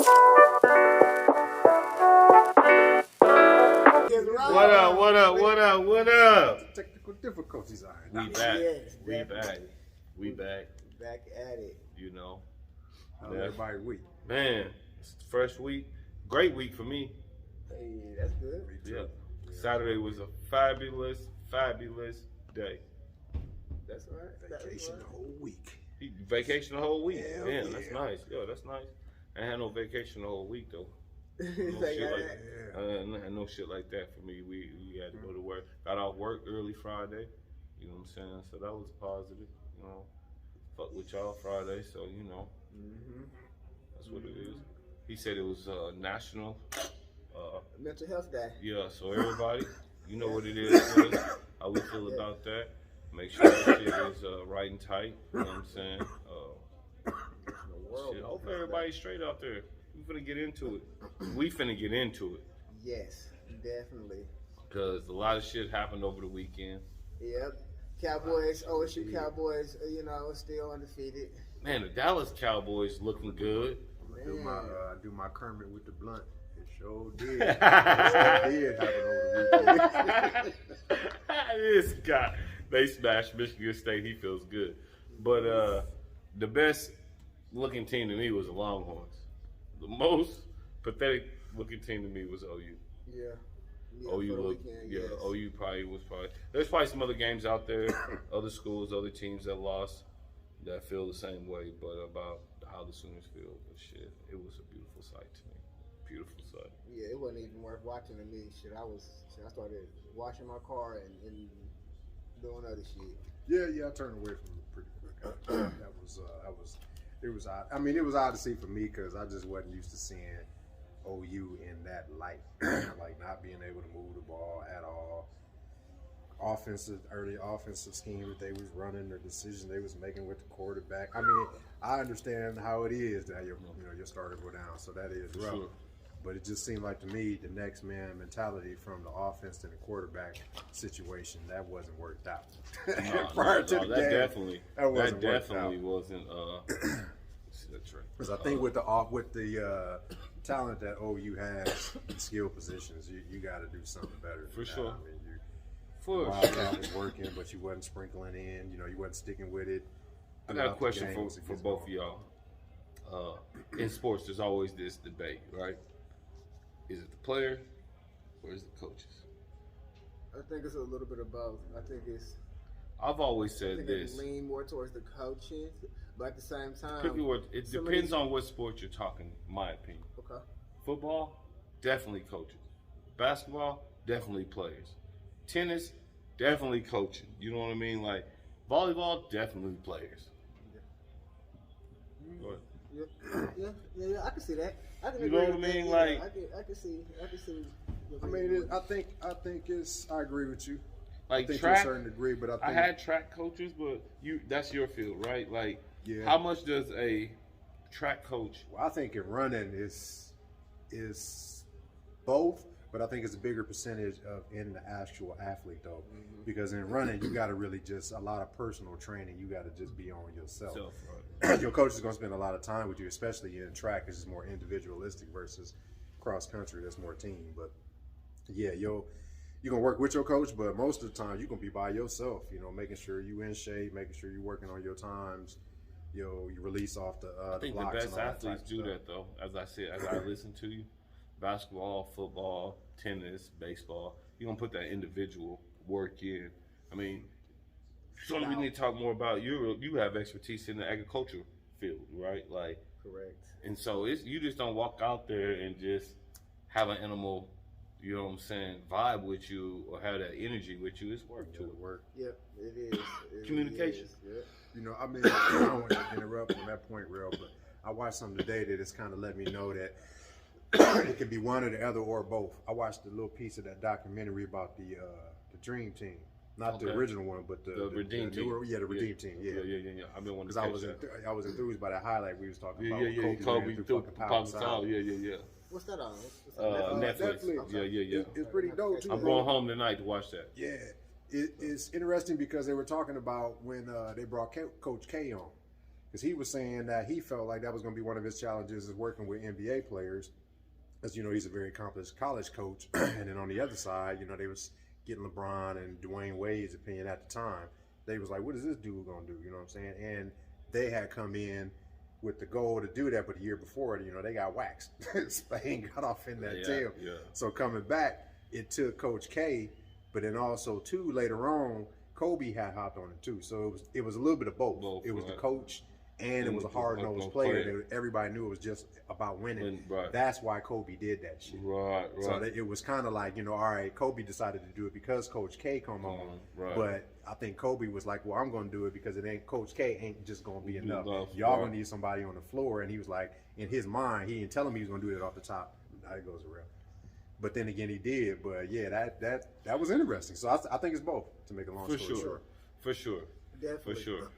What up? What up? What up? What up? Technical difficulties are. We back. Yes, We definitely. back. We back. Back at it. You know, How's everybody week? man, it's the first week. Great week for me. Hey, that's good. Yeah. Saturday was a fabulous day. That's right. Vacation the whole week. Vacation the whole week. Hell Man, yeah. that's nice. Yo, that's nice. I had no vacation the whole week though. No Like shit like that. no shit like that for me. We had to go to work. Got off work early Friday. You know what I'm saying? So that was positive. You know, fuck with y'all Friday. So you know, that's what it is. He said it was national. Mental health day. Yeah. So everybody, you know what it is. Sis. How we feel about that? Make sure that shit is right and tight. You know what I'm saying? Shit, hope everybody's straight out there. We finna get into it. We finna get into it. Yes, definitely. Because a lot of shit happened over the weekend. Yep. Cowboys, OSU Cowboys, still undefeated. Man, the Dallas Cowboys looking good. Do my Kermit with the blunt. It sure did. It sure did happen over the weekend. This guy, they smashed Michigan State. He feels good. But the best looking team to me was the Longhorns. The most pathetic looking team to me was OU. Yeah. OU looked, yes. OU probably. There's probably some other games out there, other schools, other teams that lost that feel the same way, but about how the Sooners feel. But shit, it was a beautiful sight to me. Beautiful sight. Yeah, it wasn't even worth watching to me. I started washing my car and doing other shit. Yeah, I turned away from it pretty quick. It was odd. I mean, it was odd to see for me because I just wasn't used to seeing OU in that light, like not being able to move the ball at all. Early offensive scheme that they was running, the decision they was making with the quarterback. I mean, I understand how it is that your starter go down, so that is rough. Sure. But it just seemed like to me the next man mentality from the offense to the quarterback situation that wasn't worked out. Prior to the that game, definitely wasn't. That's right. Because I think with the talent that OU has in skill positions, you got to do something better. For than sure. That. I mean, For Wildcat was working, but you wasn't sprinkling in. You wasn't sticking with it. I got a question for both of y'all. In sports, there's always this debate, right? Is it the player or is it the coaches? I think it's a little bit of both. I've always I said think this. it lean more towards the coaches, but at the same time, It depends on what sport you're talking, in my opinion. Okay. Football, definitely coaches. Basketball, definitely players. Tennis, definitely coaching. You know what I mean? Like volleyball, definitely players. Go ahead. Yeah. I can see that. I can You agree know what I with that. mean? Yeah, Like- I can see. I mean, I think I agree with you. Like I think track, to a certain degree, but I think I had track coaches, but that's your field, right? Like, Yeah. how much does a track coach? Well, I think in running is both, but I think it's a bigger percentage of in the actual athlete though, because in running you got to really just a lot of personal training. You got to just be on yourself. Your coach is going to spend a lot of time with you, especially in track, because it's more individualistic versus cross country. That's more team. But yeah, you're gonna work with your coach, but most of the time you're gonna be by yourself. Making sure you in shape, making sure you're working on your times. You release off the I think the blocks best and all that athletes type of do stuff. that though. As I said, as I listen to you, basketball, football, tennis, baseball, you're gonna put that individual work in. I mean, something we need to talk more about. You have expertise in the agriculture field, right? Like, Correct. and so you just don't walk out there and just have an animal, you know what I'm saying, vibe with you or have that energy with you. It's work to it. Work. Yep, it is. It Communication. is. Yep. I mean, I don't want to interrupt on that point, real, but I watched something today that has kind of let me know that it can be one or the other or both. I watched a little piece of that documentary about the Dream Team, not the original one, but the Redeem Team. The Redeem Team. Yeah. I've been wanting Because to I was enthused by that highlight we was talking about. Kobe through through fucking Power Style. Yeah. What's that on? Netflix. Okay. Yeah. It's pretty dope too. I'm going home tonight to watch that. Yeah, it's interesting because they were talking about when they brought Coach K on, because he was saying that he felt like that was going to be one of his challenges is working with NBA players. As you know, he's a very accomplished college coach. And then on the other side, you know, they was getting LeBron and Dwayne Wade's opinion at the time. They was like, what is this dude going to do? You know what I'm saying? And they had come in with the goal to do that, but the year before, you know, they got waxed. Spain got off in that tail. Yeah. So coming back, it took Coach K, but then also, too, later on, Kobe had hopped on it, too. So it was a little bit of both. It was the coach, and it was a hard-nosed player. Everybody knew it was just about winning. Right. That's why Kobe did that shit. Right. So it was kind of like, you know, all right, Kobe decided to do it because Coach K come on. Right. But I think Kobe was like, well, I'm going to do it because it ain't Coach K ain't just going to be enough. Y'all going to need somebody on the floor. And he was like, in his mind, he didn't tell him he was going to do it off the top. Now it goes around. But then again, he did. But yeah, that was interesting. So I think it's both, to make a long story short. For sure. Definitely. For sure.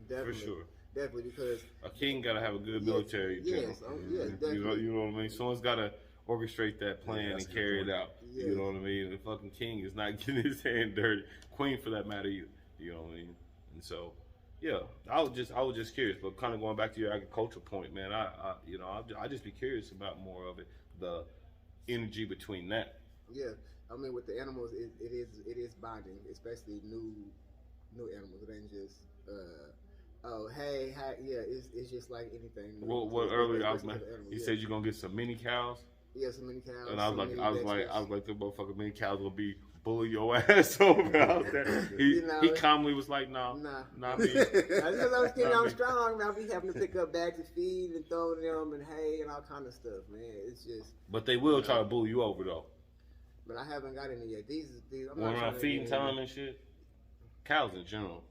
Definitely. For sure. Definitely, because a king gotta have a good military. Yes, definitely. You know what I mean. Someone's gotta orchestrate that plan and carry it out. Yeah. You know what I mean. The fucking king is not getting his hand dirty. Queen, for that matter, either. You know what I mean. And so, yeah, I was just curious. But kind of going back to your agricultural point, man, I just be curious about more of it, the energy between that. Yeah, I mean, with the animals, it is bonding, especially new animals. It ain't just. Oh, hey, yeah, it's just like anything. What earlier I was like, you said you're gonna get some mini cows. Yeah, some mini cows. And I was like, the motherfucking mini cows will be bully your ass over out there. He calmly was like, nah, not me. Because I was getting on strong, I'll be having to pick up bags of feed and throw them and hay and all kind of stuff, man. It's just. But they will try to bully you over though. But I haven't got any yet. These I'm when not around feeding time and shit. Cows in general.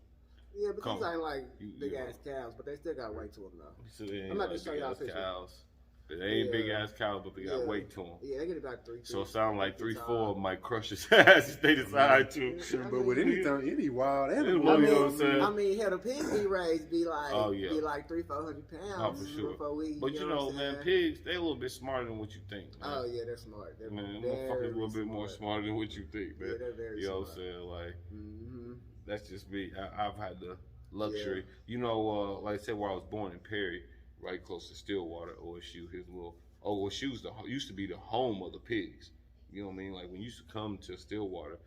Yeah, but these ain't like big ass cows, but they still got weight to them though. So I'm not just showing y'all pictures. Cows. They ain't big ass cows, but they got weight to them. Yeah, they get about 3. So it sounds like 3-4 of them might crush his ass if they decide to. But with any wild animal, you know what I'm saying? I mean, hell, the pigs be raised be like 300-400 pounds. Oh, for sure. But you know, man, pigs, they a little bit smarter than what you think, man. Oh yeah, they're smart. They're motherfuckers a little bit more smarter than what you think, man. Yeah, they're very smart. You know what I'm saying? Like, that's just me. I've had the luxury. You know, like I said, where I was born in Perry, right close to Stillwater, OSU, OSU used to be the home of the pigs. You know what I mean? Like when you used to come to Stillwater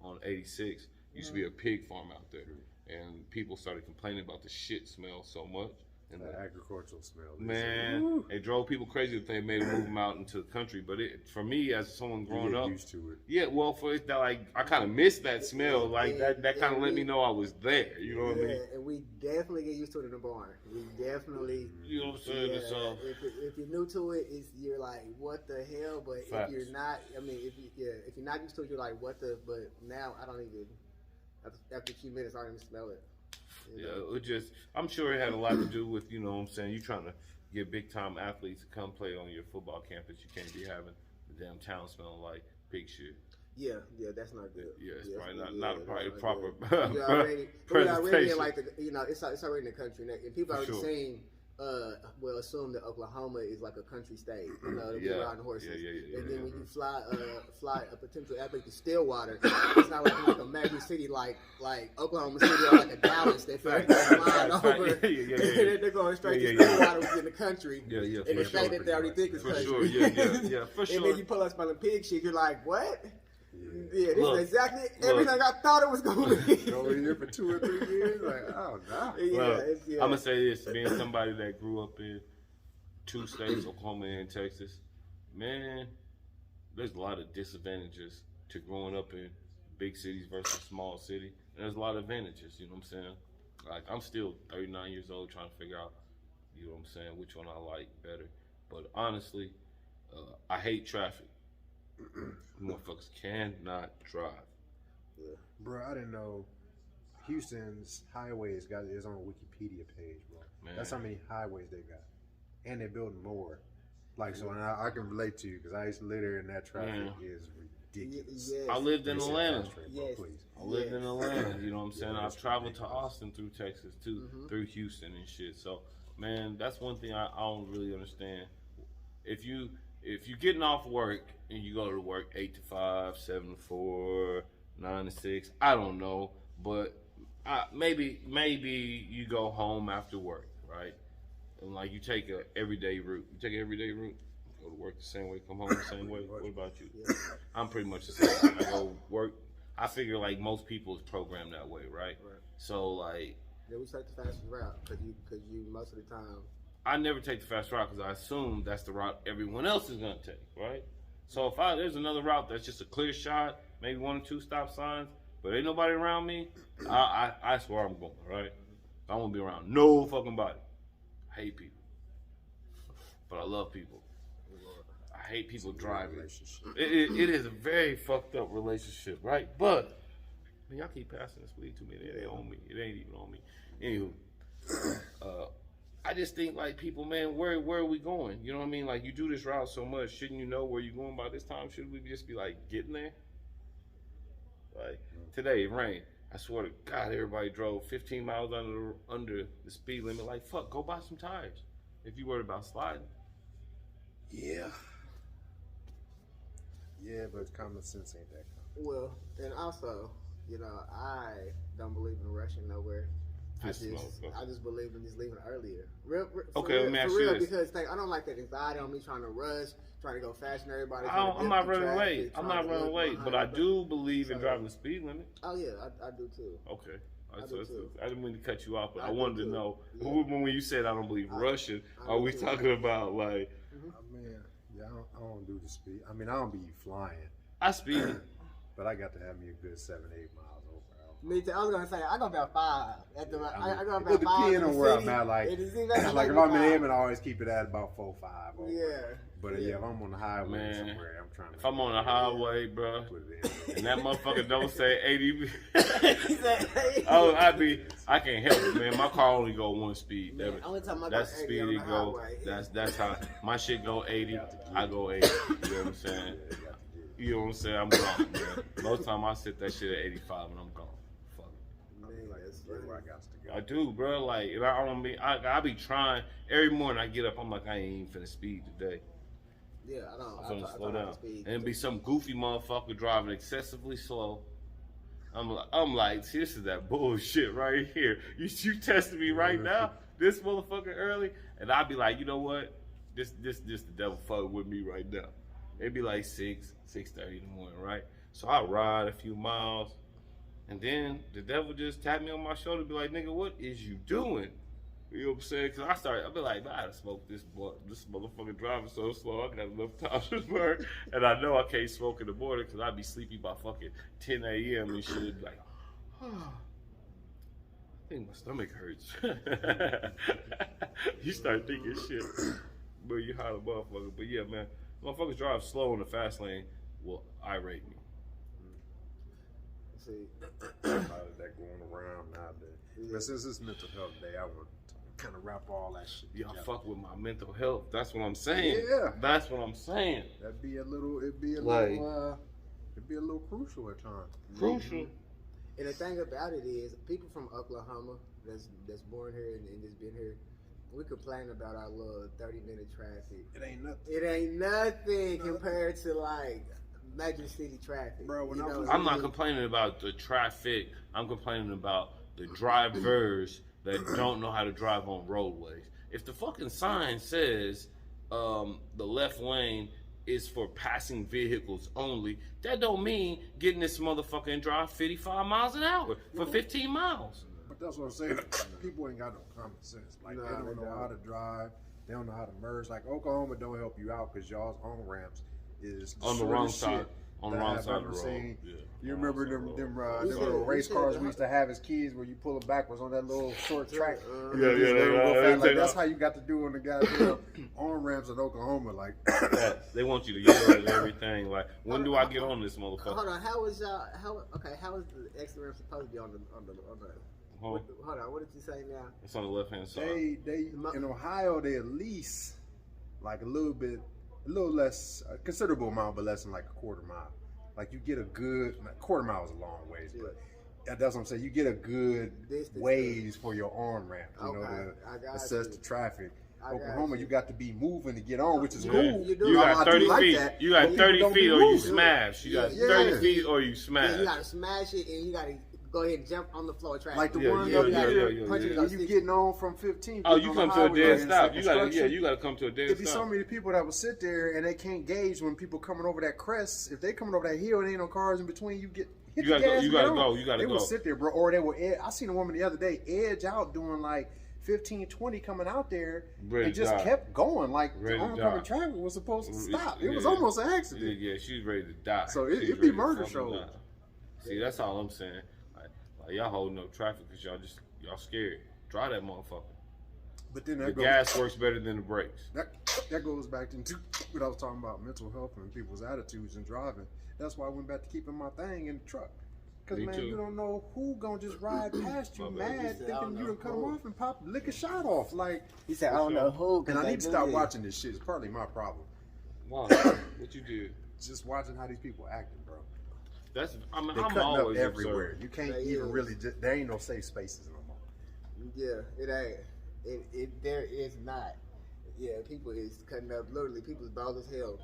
on 86, used to be a pig farm out there. And people started complaining about the shit smell so much. And the agricultural smell. Man, it drove people crazy if they made a move them out into the country. But for me, as someone growing up, used to it. Yeah, well, for it, like I kind of missed that smell. Like that kind of let me know I was there. You know what I mean? And we definitely get used to it in the barn. We definitely. You know what I'm saying? Yeah, so, if you're new to it, you're like, what the hell? But if you're not, I mean, if you're not used to it, you're like, what the? But now I don't even. After a few minutes, I don't even smell it. Yeah, it just, I'm sure it had a lot to do with, you know what I'm saying, you trying to get big time athletes to come play on your football campus. You can't be having the damn town smelling like pig shit. Yeah, that's not good. Yeah, it's probably not probably proper already in like it's already in the country, and people already saying assume that Oklahoma is like a country state. You know, they ride on horses. And then when you fly a potential athlete to Stillwater, it's not like a major city like Oklahoma City or like a Dallas. They fly over. They're going straight to Stillwater in the country. And the state that they already think is country. For sure. And then you pull up smelling pig shit, you're like, what? Yeah, this is exactly everything I thought it was going to be. Over here for 2 or 3 years, like, oh no. I'm gonna say this: being somebody that grew up in 2 states, Oklahoma and Texas, man, there's a lot of disadvantages to growing up in big cities versus small city. And there's a lot of advantages. You know what I'm saying? Like I'm still 39 years old, trying to figure out, you know what I'm saying, which one I like better. But honestly, I hate traffic. Motherfuckers cannot drive. Yeah. Bro, I didn't know Houston's highways got its own Wikipedia page, bro. Man. That's how many highways they got. And they're building more. Like, so I can relate to you because I used to live there and that traffic is ridiculous. Yes. I lived in Atlanta. Yes. I lived in Atlanta, you know what I'm saying? I've traveled to Austin through Texas too, through Houston and shit. So, man, that's one thing I don't really understand. If you're getting off work and you go to work 8 to 5, 7 to 4, 9 to 6, I don't know, but maybe you go home after work, right? And like you take a everyday route. You take an everyday route, go to work the same way, come home the same way. What about you? Yeah. I'm pretty much the same. I go work. I figure like most people is programmed that way, right? So like. Yeah, we take the fastest route because you most of the time. I never take the fast route because I assume that's the route everyone else is gonna take, right? So if there's another route that's just a clear shot, maybe 1 or 2 stop signs, but ain't nobody around me, I swear I'm going, right? I won't be around no fucking body. I hate people, but I love people. I hate people driving. It is a very fucked up relationship, right? But I mean, y'all keep passing this weed to me. It ain't on me. It ain't even on me. Anywho, I just think like people, man, where are we going? You know what I mean? Like you do this route so much, shouldn't you know where you're going by this time? Should we just be like getting there? Like today it rained. I swear to God, everybody drove 15 miles under the speed limit. Like fuck, go buy some tires if you worried about sliding. Yeah, but common sense ain't that common. Well, and also, you know, I don't believe in rushing nowhere. I just believe in just leaving earlier. Let me ask you this. Because I don't like that anxiety on me trying to rush, trying to go faster than everybody. I'm not running late. But I do believe in driving the speed limit. Oh yeah, I do too. Okay. I didn't mean to cut you off, but I wanted to know when you said I don't believe rushing, are we talking about like? I mean, I don't do the speed. I mean, I don't be flying. I speed, but I got to have me a good 7-8 miles. Me too. I was gonna say I go about 5. I go about 5. It depends on where I'm at. Like if I'm in Hammond, I always keep it at about 4-5. Yeah. But if I'm on the highway somewhere, I'm trying to. If I'm on the highway, bro, and that motherfucker don't say 80, I can't help it, man. My car only go 1 speed. Man, that's the speed it go. That's how my shit go 80. I go 80. You know what I'm saying? You know what I'm saying? I'm gone, man. Most time I sit that shit at 85 and I'm gone. Where I got to go. I do, bro. Like, and I be trying every morning. I get up, I'm like, I ain't even finna speed today. Yeah, I don't. I'm finna slow down. And it'd be some goofy motherfucker driving excessively slow. I'm like, see, this is that bullshit right here. You testing me right now, this motherfucker early, and I'd be like, you know what? This the devil fucking with me right now. It'd be like 6:30 in the morning, right? So I ride a few miles. And then the devil just tapped me on my shoulder and be like, nigga, what is you doing? You know what I'm saying? Because I'd be like, man, I gotta smoke this motherfucker driving so slow. I got enough time to burn. And I know I can't smoke in the morning because I'd be sleepy by fucking 10 a.m. and shit. It'd be like, I think my stomach hurts. You start thinking shit. But you hot a motherfucker. But yeah, man, motherfuckers drive slow in the fast lane will irate me. See, a lot of that going around nowadays. But since it's mental health day, I want to kind of wrap all that shit together. Y'all fuck with my mental health. That's what I'm saying. Yeah, that's what I'm saying. It'd be a little crucial at times. Crucial. And the thing about it is, people from Oklahoma that's born here and just been here, we complain about our little 30-minute traffic. It ain't nothing. It ain't nothing compared to like major city traffic. Bro, I'm not complaining about the traffic. I'm complaining about the drivers that don't know how to drive on roadways. If the fucking sign says the left lane is for passing vehicles only, that don't mean getting this motherfucker and drive 55 miles an hour for 15 miles. But that's what I'm saying. People ain't got no common sense. Like, they don't know how to drive. They don't know how to merge. Like, Oklahoma don't help you out because y'all's on-ramps is on the wrong side. On the wrong side of the road. Yeah. You remember them little race cars we used to have as kids where you pull them backwards on that little short track? Like, that's how you got to do on the goddamn on-ramps in Oklahoma. Like, they want you to yell at everything. Like, when do I get on this motherfucker? Hold on, how is the extra ramp supposed to be on the hold on, what did you say now? It's on the left-hand side. They in Ohio, they at least like a little less, a considerable amount, but less than like a quarter mile. Like, you get a good quarter mile is a long ways, but that's what I'm saying. You get a good ways for your on ramp, to assess the traffic. Oklahoma, you got to be moving to get on, which is cool. You got 30 feet. You got 30 feet or you smash. You got 30 feet or you smash. You got to smash it, and you got to go ahead and jump on the floor traffic. Like the one you getting on from 15. Oh, you come to a dead stop. You gotta come to a dead stop. There'd be so many people that will sit there and they can't gauge when people coming over that crest. If they coming over that hill and ain't no cars in between, you get hit the gas. You gotta go. They will sit there, bro. Or they will. I seen a woman the other day edge out doing like 15, 20 coming out there and just kept going. Like the oncoming traffic was supposed to stop. It was almost an accident. Yeah, she was ready to die. So it'd be murder shows. See, that's all I'm saying. Like y'all holding up traffic because y'all scared. Drive that motherfucker. But then the gas works better than the brakes. That goes back to what I was talking about, mental health and people's attitudes in driving. That's why I went back to keeping my thing in the truck. Because, man, you don't know who gonna just ride past you mad thinking you done come off and lick a shot off. Like, he said, I don't know who. And I need to stop watching this shit. It's partly my problem. Why? What you did? Just watching how these people acting, bro. They're I'm always up everywhere. You can't even really. There ain't no safe spaces no more. Yeah, it ain't. There is not. Yeah, people is cutting up. Literally, people is bald as hell.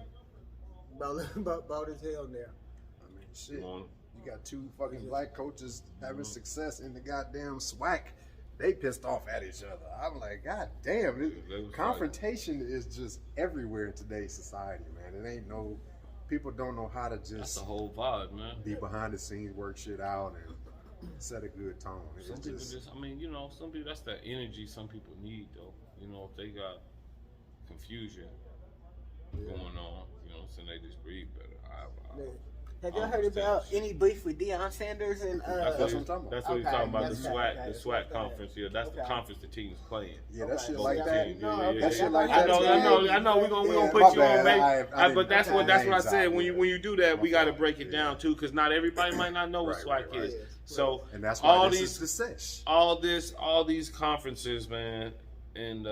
Bald as hell now. I mean, shit. You got two fucking black coaches having success in the goddamn SWAC. They pissed off at each other. I'm like, God damn, confrontation is just everywhere in today's society, man. It ain't no. People don't know how to just. That's the whole vibe, man. Be behind the scenes, work shit out, and set a good tone. Some people just, I mean, some people, that's that energy some people need, though. If they got confusion going on, so they just breathe better. Have y'all heard about any beef with Deion Sanders and? That's what I'm talking about. That's what he's talking about. The SWAT conference. Yeah, that's the conference the team's playing. Yeah, that shit like that. That shit like that. I know. We're gonna put you on, baby. But that's what I said. When you do that, we got to break it down too, because not everybody might not know what SWAT is. So and that's why all these conferences, man, and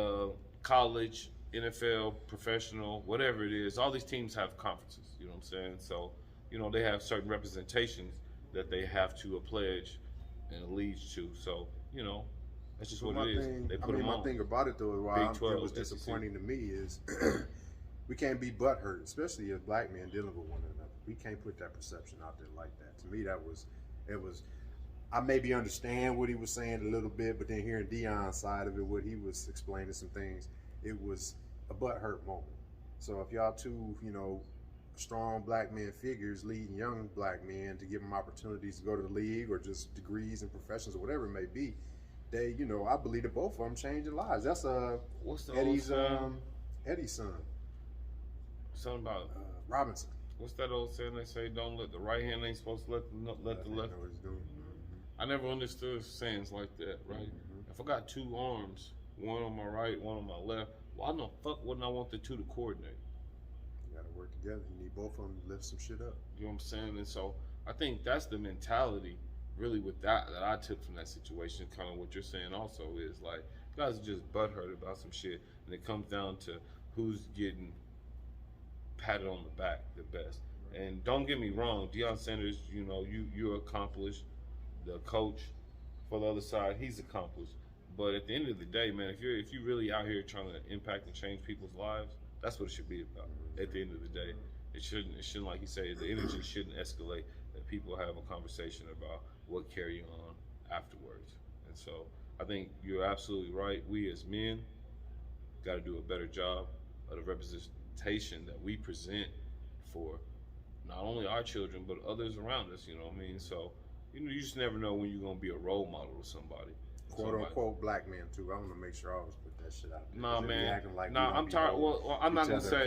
college, NFL, professional, whatever it is, all these teams have conferences. You know what I'm saying? So. They have certain representations that they have to pledge and allegiance to. So, that's just what it is. They put them on. My thing about it, though, why it was disappointing to me is we can't be butthurt, especially as black men dealing with one another. We can't put that perception out there like that. To me, I maybe understand what he was saying a little bit, but then hearing Deion's side of it, what he was explaining some things, it was a butthurt moment. So if y'all two, strong black men figures leading young black men to give them opportunities to go to the league or just degrees and professions or whatever it may be, they, I believe that both of them changing lives. That's Eddie's son. Something about Robinson. What's that old saying they say? Don't let the right hand ain't supposed to let the left. I never understood sayings like that, right? Mm-hmm. If I got two arms, one on my right, one on my left, why the fuck wouldn't I want the two to coordinate? Work together. You need both of them to lift some shit up. You know what I'm saying? And so I think that's the mentality really with that I took from that situation. Kind of what you're saying also is like, guys are just butthurt about some shit, and it comes down to who's getting patted on the back the best. Right. And don't get me wrong, Deion Sanders, you're accomplished. The coach for the other side, he's accomplished. But at the end of the day, man, if you really out here trying to impact and change people's lives, that's what it should be about. At the end of the day, it shouldn't like you say, the energy shouldn't escalate. That people have a conversation about what carry on afterwards. And so I think you're absolutely right. We as men got to do a better job of the representation that we present for not only our children but others around us. You know what I mean? So you just never know when you're gonna be a role model to somebody. Quote unquote black men too. I want to make sure I always put that shit out there. Nah, man. I'm tired. Well, I'm not gonna say.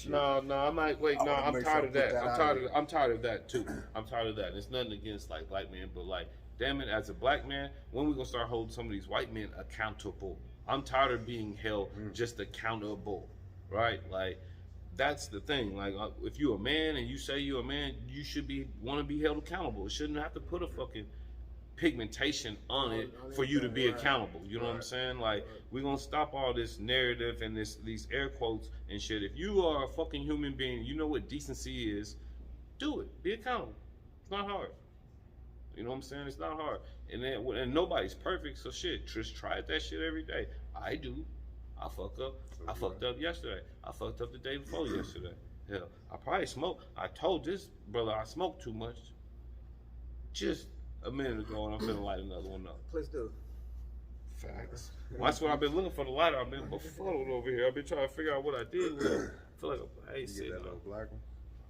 No, I'm not. Wait, no, I'm tired of that. I'm tired of that too. I'm tired of that. It's nothing against like black men, but like, damn it, as a black man, when we gonna start holding some of these white men accountable? I'm tired of being held just accountable, right? Like, that's the thing. Like, if you're a man and you say you're a man, you should want to be held accountable. It shouldn't have to put a fucking pigmentation on it for you to be accountable. You know what I'm saying? Like, we're gonna stop all this narrative and these air quotes and shit. If you are a fucking human being, you know what decency is, do it. Be accountable. It's not hard. You know what I'm saying? It's not hard. And nobody's perfect, so shit, just try that shit every day. I do. I fuck up. I fucked up yesterday. I fucked up the day before yesterday. Hell, I probably smoked. I told this brother I smoked too much. Just a minute ago, and I'm finna light another one up. Please do. Facts. Well, that's what I've been looking for, the lighter. I've been befuddled over here. I've been trying to figure out what I did with it. I feel like I ain't sitting that little black one.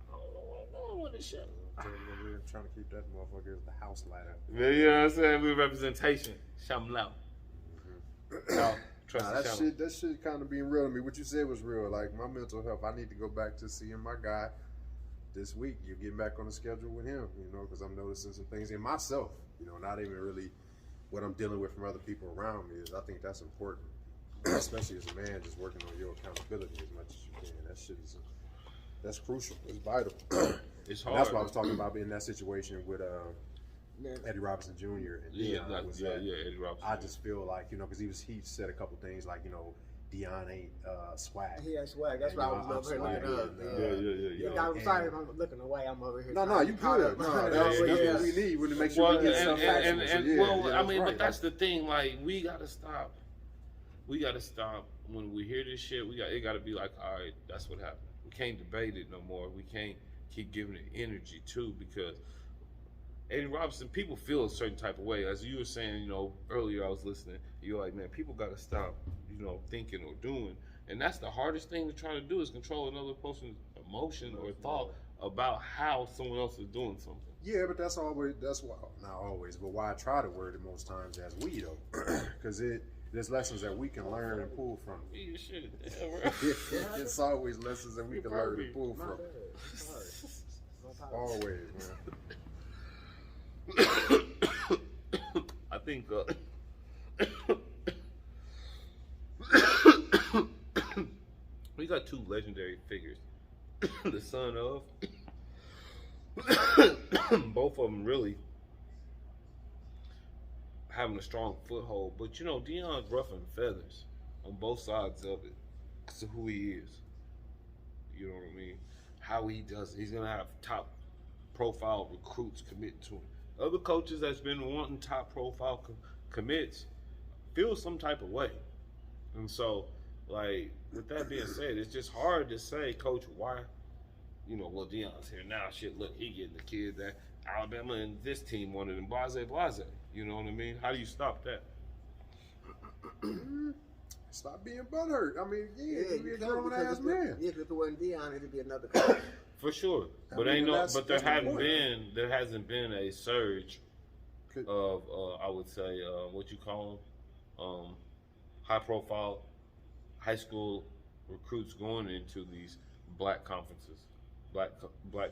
I don't know what I'm doing with this shit. We're trying to keep that motherfucker as the house lighter. Yeah, you know what I'm saying? We representation. Shamlau. That shit kind of being real to me. What you said was real. Like my mental health, I need to go back to seeing my guy this week. You're getting back on the schedule with him, you know, because I'm noticing some things in myself, you know, not even really what I'm dealing with from other people around me. I think that's important, especially as a man, just working on your accountability as much as you can. That shit that's crucial. It's vital. It's hard. And that's what I was talking about in that situation with Eddie Robinson Jr. and Eddie Robinson. I just feel like, you know, because he said a couple things like, you know, Deion ain't swag. He ain't swag. That's why I was over here looking up. Yeah. I'm sorry if I'm looking away. I'm over here. No, you good. No, that's what we need. We need to make sure we get stuff factual. I mean, but that's the thing. Like, we gotta stop. When we hear this shit. It gotta be like, all right, that's what happened. We can't debate it no more. We can't keep giving it energy too, because Eddie Robinson, people feel a certain type of way. As you were saying, you know, earlier I was listening, you're like, man, people got to stop, you know, thinking or doing. And that's the hardest thing to try to do, is control another person's emotion or thought about how someone else is doing something. Yeah, but that's why, not always, but why I try to word it most times as we, though. Because there's lessons that we can learn and pull from. Yeah, shit. It's always lessons that we can learn and pull from. Always, man. I think we got two legendary figures. The son of both of them really having a strong foothold, but you know, Deion's ruffling feathers on both sides of it. That's who he is. You know what I mean? How he does it. He's gonna have top profile recruits commit to him. Other coaches that's been wanting top profile commits feel some type of way. And so, like, with that being said, it's just hard to say, Coach, why, you know, well, Deion's here now. Shit, look, he getting the kid that Alabama and this team wanted him, blase. You know what I mean? How do you stop that? Stop being butthurt. I mean, you be a grown ass man. Yeah, if it wasn't Deion, it'd be another coach. For sure, but there hasn't been a surge of I would say what you call them, high profile high school recruits going into these black conferences, black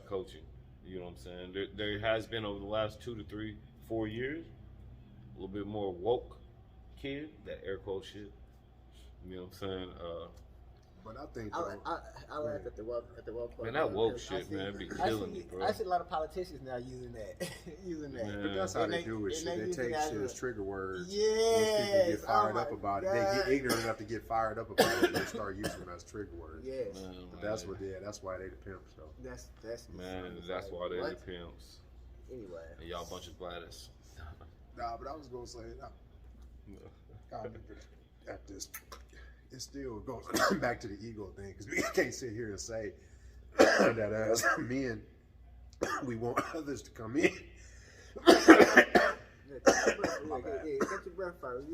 coaching. You know what I'm saying? There has been over the last 2 to 3, 4 years, a little bit more woke kid, that air quote shit. You know what I'm saying? But I think I laugh at the woke part. Man, that woke shit, man, be killing me, bro. I see a lot of politicians now using that. Man. But that's how they do it. Shit, they take shit as trigger words. Yeah. Once people get fired up about it, they get ignorant enough to get fired up about it, and they start using them as trigger words. Yes. But that's why they the pimps, though. That's that's why they the pimps. Anyway. And y'all bunch of Gladys. Nah, but I was gonna say, at this. It still goes back to the ego thing, because we can't sit here and say that as men, we want others to come in. Get your breath first.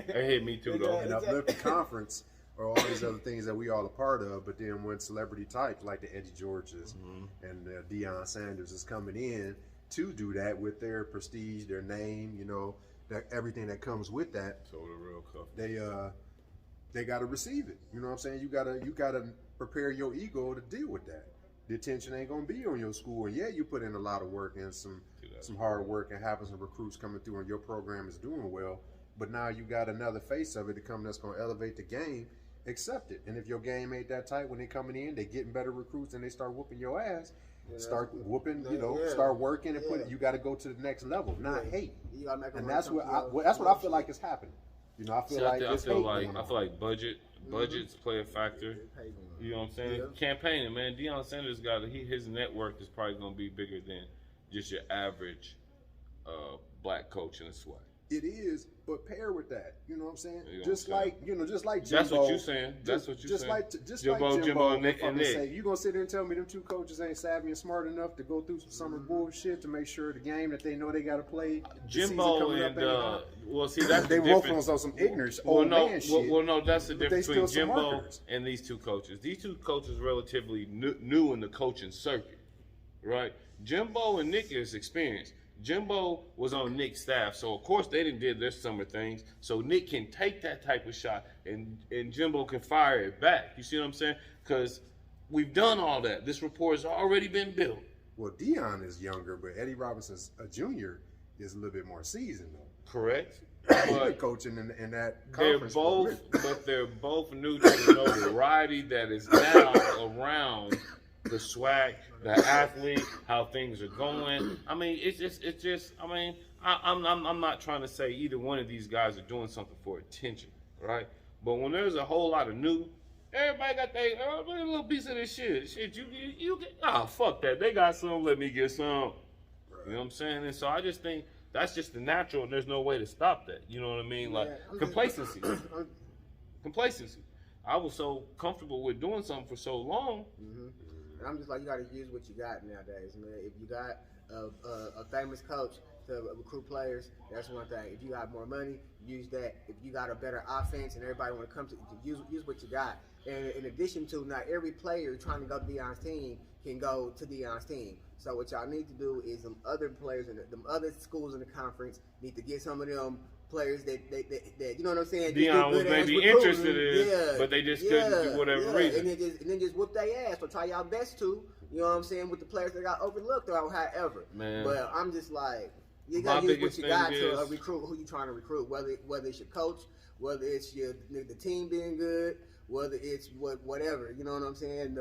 That hit me too, though. And uplift the conference or all these other things that we all a part of, but then when celebrity types like the Eddie Georges and Deion Sanders is coming in to do that with their prestige, their name, you know, that everything that comes with that, so the real cup. They got to receive it. You know what I'm saying? You gotta prepare your ego to deal with that. The attention ain't gonna be on your school, and yeah, you put in a lot of work and some hard work, and having some recruits coming through, and your program is doing well. But now you got another face of it to come that's gonna elevate the game. Accept it. And if your game ain't that tight when they coming in, they getting better recruits, and they start whooping your ass. Start whooping, start working and put it. You got to go to the next level, not hate. And that's what I feel like is happening. You know, I feel like budgets play a factor. You know what I'm saying? Campaigning, man. Deion Sanders his network is probably gonna be bigger than just your average black coach in a swag. It is, but pair with that. You know what I'm saying? Just like Jimbo. That's what you saying. That's what you saying. Just like Jimbo and Nick. You gonna sit there and tell me them two coaches ain't savvy and smart enough to go through some summer bullshit to make sure the game that they know they got to play. Jimbo and well, see that's they the both difference. on some ignorance, man shit. Well, no, that's the difference between Jimbo and these two coaches. These two coaches relatively new in the coaching circuit, right? Jimbo and Nick is experienced. Jimbo was on Nick's staff, so of course they did their summer things. So Nick can take that type of shot, and Jimbo can fire it back. You see what I'm saying? Because we've done all that. This rapport has already been built. Well, Deion is younger, but Eddie Robinson's a junior is a little bit more seasoned, though. Correct. But coaching in that conference. They're both new to the notoriety that is now around the swag, the athlete, how things are going. I mean, it's just. I mean, I'm not trying to say either one of these guys are doing something for attention, right? But when there's a whole lot of new, everybody got their little piece of this shit. You get, fuck that. They got some. Let me get some. Right. You know what I'm saying? And so I just think that's just the natural, and there's no way to stop that. You know what I mean? Like complacency. Complacency. I was so comfortable with doing something for so long. Mm-hmm. And I'm just like, you got to use what you got nowadays, man. If you got a famous coach to recruit players, that's one thing. If you got more money, use that. If you got a better offense and everybody want to come to use what you got. And in addition to, not every player trying to go to Deion's team can go to Deion's team. So what y'all need to do is them other players and them other schools in the conference need to get some of them players that you know what I'm saying? Deion was maybe interested in, but they just couldn't do whatever reason. And then just whoop their ass or try y'all best to, you know what I'm saying, with the players that got overlooked or however. Man. But I'm just like, you got to use what you got to recruit who you trying to recruit, whether it's your coach, whether it's the team being good, whether it's whatever, you know what I'm saying?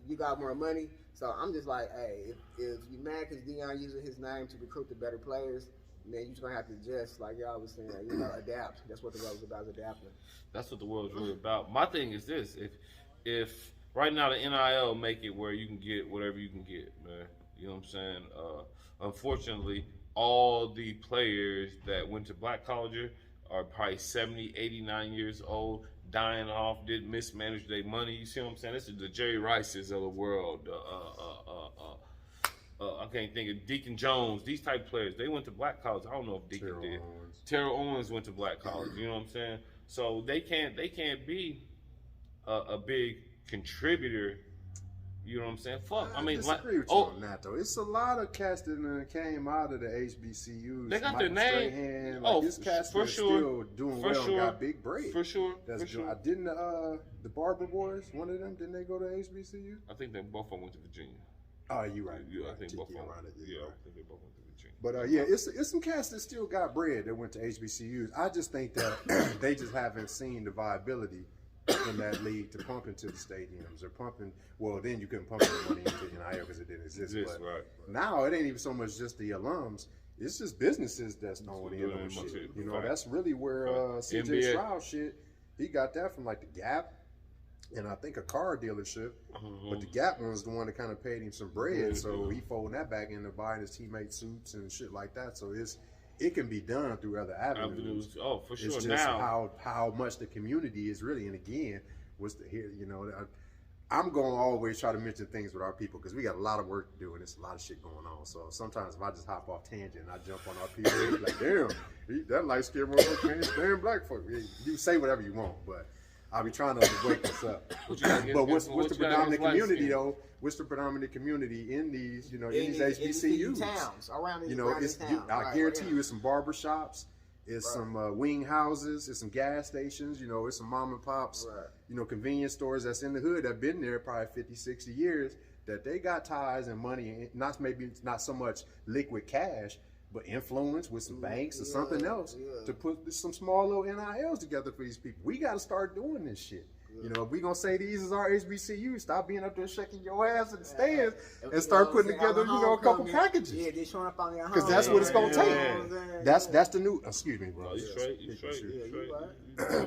You got more money. So I'm just like, hey, if you're mad because Deion using his name to recruit the better players, man, you're just going to have to adjust, like y'all was saying, adapt. That's what the world is about, adapting. That's what the world's really about. My thing is this, if right now the NIL make it where you can get whatever you can get, man. You know what I'm saying? Unfortunately, all the players that went to black colleges are probably 70, 89 years old, dying off, didn't mismanage their money. You see what I'm saying? This is the Jerry Rices of the world. I can't think of Deacon Jones, these type of players. They went to black college. I don't know if Deacon did. Terrell Owens went to black college. You know what I'm saying? So they can't be a big contributor. You know what I'm saying? Fuck. I disagree with you on that though. It's a lot of cats that came out of the HBCUs. They got their name. This cats for sure still doing well. And got big break. For sure. That's true. I didn't the Barber boys. One of them didn't they go to HBCU? I think they both of them went to Virginia. Oh, you right. Yeah, I think both of them. I think they both went to Virginia. But it's some cats that still got bread that went to HBCUs. I just think that they just haven't seen the viability in that league to pump into the stadiums or pumping. Well, then you couldn't pump any money into NIL because it didn't exist. But right. Now it ain't even so much just the alums. It's just businesses that's throwing in on shit. You know, that's really where CJ Stroud shit. He got that from like the Gap. And I think a car dealership, but the Gap one was the one that kind of paid him some bread, so he folding that back into buying his teammate suits and shit like that. So it can be done through other avenues. Oh, for sure. It's just now how much the community is really, and again, I'm going to always try to mention things with our people because we got a lot of work to do and there's a lot of shit going on. So sometimes if I just hop off tangent and I jump on our people, like damn, that light skinned motherfucker can't stand black folk. You say whatever you want, but I'll be trying to wake us up. But what's the predominant community though? What's the predominant community in these, in these HBCUs? Towns, around these towns. I guarantee you, it's some barber shops, it's some wing houses, it's some gas stations, it's some mom and pops, convenience stores that's in the hood that been there probably 50, 60 years, that they got ties and money, not so much liquid cash, but influence with some banks or something else to put some small little NILs together for these people. We got to start doing this shit. If we going to say these is our HBCUs, stop being up there shaking your ass in the stands and start putting together, a couple packages. Yeah, they showing up on their home. Because that's what it's going to take. That's the new, excuse me, bro. You straight.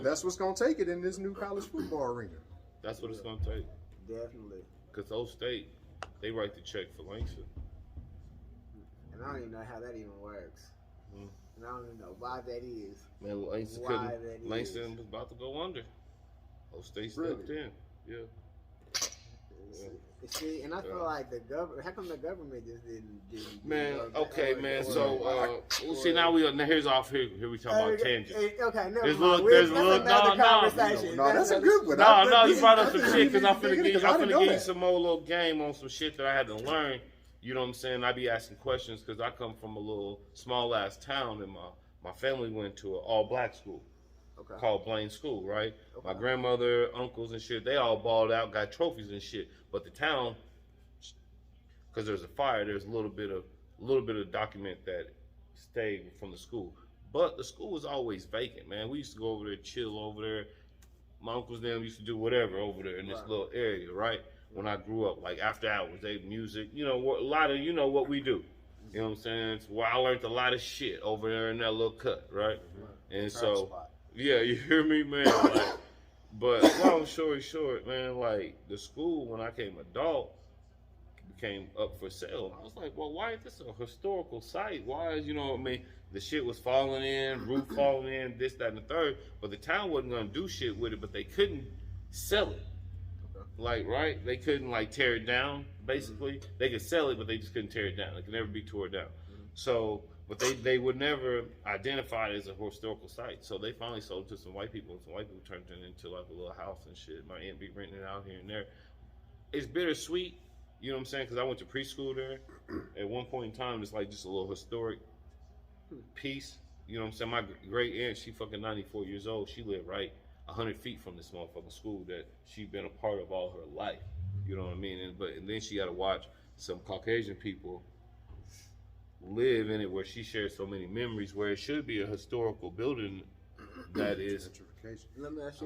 That's what's going to take it in this new college football arena. That's what it's going to take. Definitely. Because those State, they write the check for Langston. And I don't even know how that even works. And I don't even know why that is. Man, Langston was about to go under. Oh, stay stepped in. Yeah. See, and I feel like the government. How come the government just didn't man, okay, man. So, see, now here's off here. Here we talk about tangents. Okay, never there's mind. There's a little conversation. No, that's a good one. No, you brought up some shit because I'm finna give you some more little game on some shit that I had to learn. You know what I'm saying? I be asking questions because I come from a little small ass town, and my family went to an all black school. Okay. Called Blaine School, right? Okay. My grandmother, uncles, and shit, they all balled out, got trophies and shit. But the town, because there's a fire, there's a little bit of document that stayed from the school. But the school was always vacant, man. We used to go over there, chill over there. My uncles and them used to do whatever over there in this little area, right? When I grew up, like after hours, they music, a lot of, what we do. You know what I'm saying? It's where I learned a lot of shit over there in that little cut, right? And so. Yeah, you hear me, man? But long story short, man, like the school when I came adult became up for sale. I was like, well, why is this a historical site? Why is, the shit was falling in, roof falling in, this, that, and the third. But the town wasn't gonna do shit with it, but they couldn't sell it. Like, right? They couldn't tear it down, basically. They could sell it, but they just couldn't tear it down. It could never be tore down. So but they would never identify it as a historical site. So they finally sold it to some white people, and some white people turned it into like a little house and shit. My aunt be renting it out here and there. It's bittersweet, you know what I'm saying? Because I went to preschool there. At one point in time, it's like just a little historic piece. You know what I'm saying? My great aunt, she fucking 94 years old. She lived right 100 feet from this motherfucking school that she'd been a part of all her life. You know what I mean? And then she got to watch some Caucasian people live in it where she shares so many memories, where it should be a historical building that is gentrification. Let me ask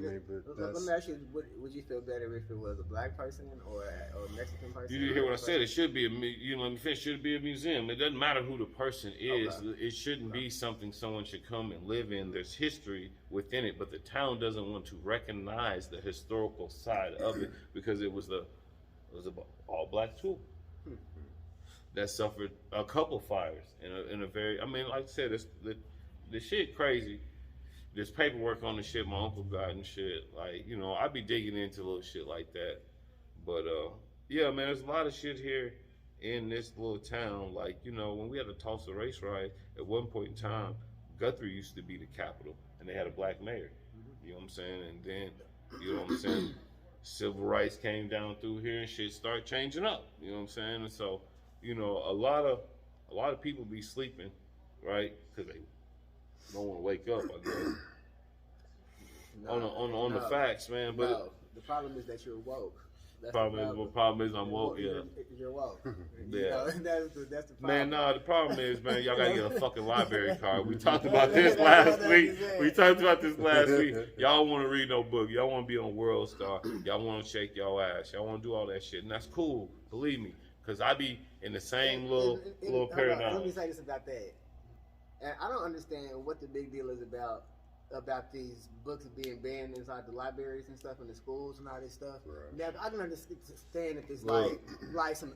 you, would you feel better if it was a black person or a Mexican person? You didn't hear what I said. It should be it should be a museum. It doesn't matter who the person is. Okay. It shouldn't be something someone should come and live in. There's history within it, but the town doesn't want to recognize the historical side of it because it was a all black school that suffered a couple fires in a very, like I said, the shit crazy. There's paperwork on the shit my uncle got and shit. I be digging into little shit like that. But yeah, man, there's a lot of shit here in this little town. When we had the Tulsa race ride, at one point in time, Guthrie used to be the capital, and they had a black mayor. You know what I'm saying? And then, you know what I'm saying, civil rights came down through here and shit started changing up. You know what I'm saying? And so, a lot of people be sleeping, right? Because they don't want to wake up, I guess. On the facts, man. But the problem is that you're woke. The problem is I'm woke. Yeah, you're woke. Yeah, that's the problem. Man, the problem is, man, y'all gotta get a fucking library card. We talked about this last week. Y'all want to read no book. Y'all want to be on World Star. Y'all want to shake y'all ass. Y'all want to do all that shit, and that's cool. Believe me, because I be in the same little paradigm. Let me say this about that. And I don't understand what the big deal is about these books being banned inside the libraries and stuff in the schools and all this stuff. Right. Now I can understand if it's like some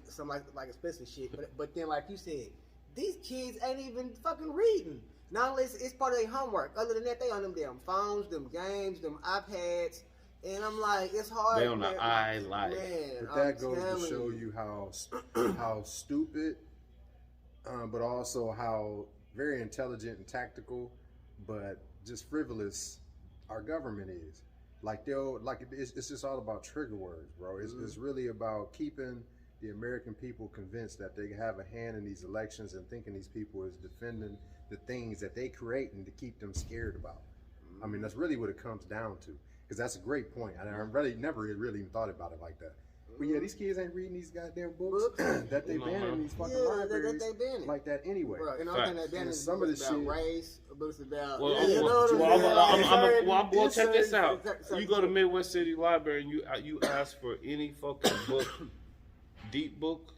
explicit shit, but then like you said, these kids ain't even fucking reading. Not unless it's part of their homework. Other than that, they on them damn phones, them games, them iPads. And I'm like, it's hard. They on the iLife. But that goes to show you how stupid, but also how very intelligent and tactical, but just frivolous our government is. It's just all about trigger words, bro. It's really about keeping the American people convinced that they have a hand in these elections and thinking these people is defending the things that they create and to keep them scared about. I mean, that's really what it comes down to. Because that's a great point. I really never really even thought about it like that. But yeah, these kids ain't reading these goddamn books that they ban in these fucking libraries that they ban like that anyway. Bro, and I think that ban is some of the about shit, race, books about. Well, check this out. You go to Midwest City Library and you ask for any fucking book, deep book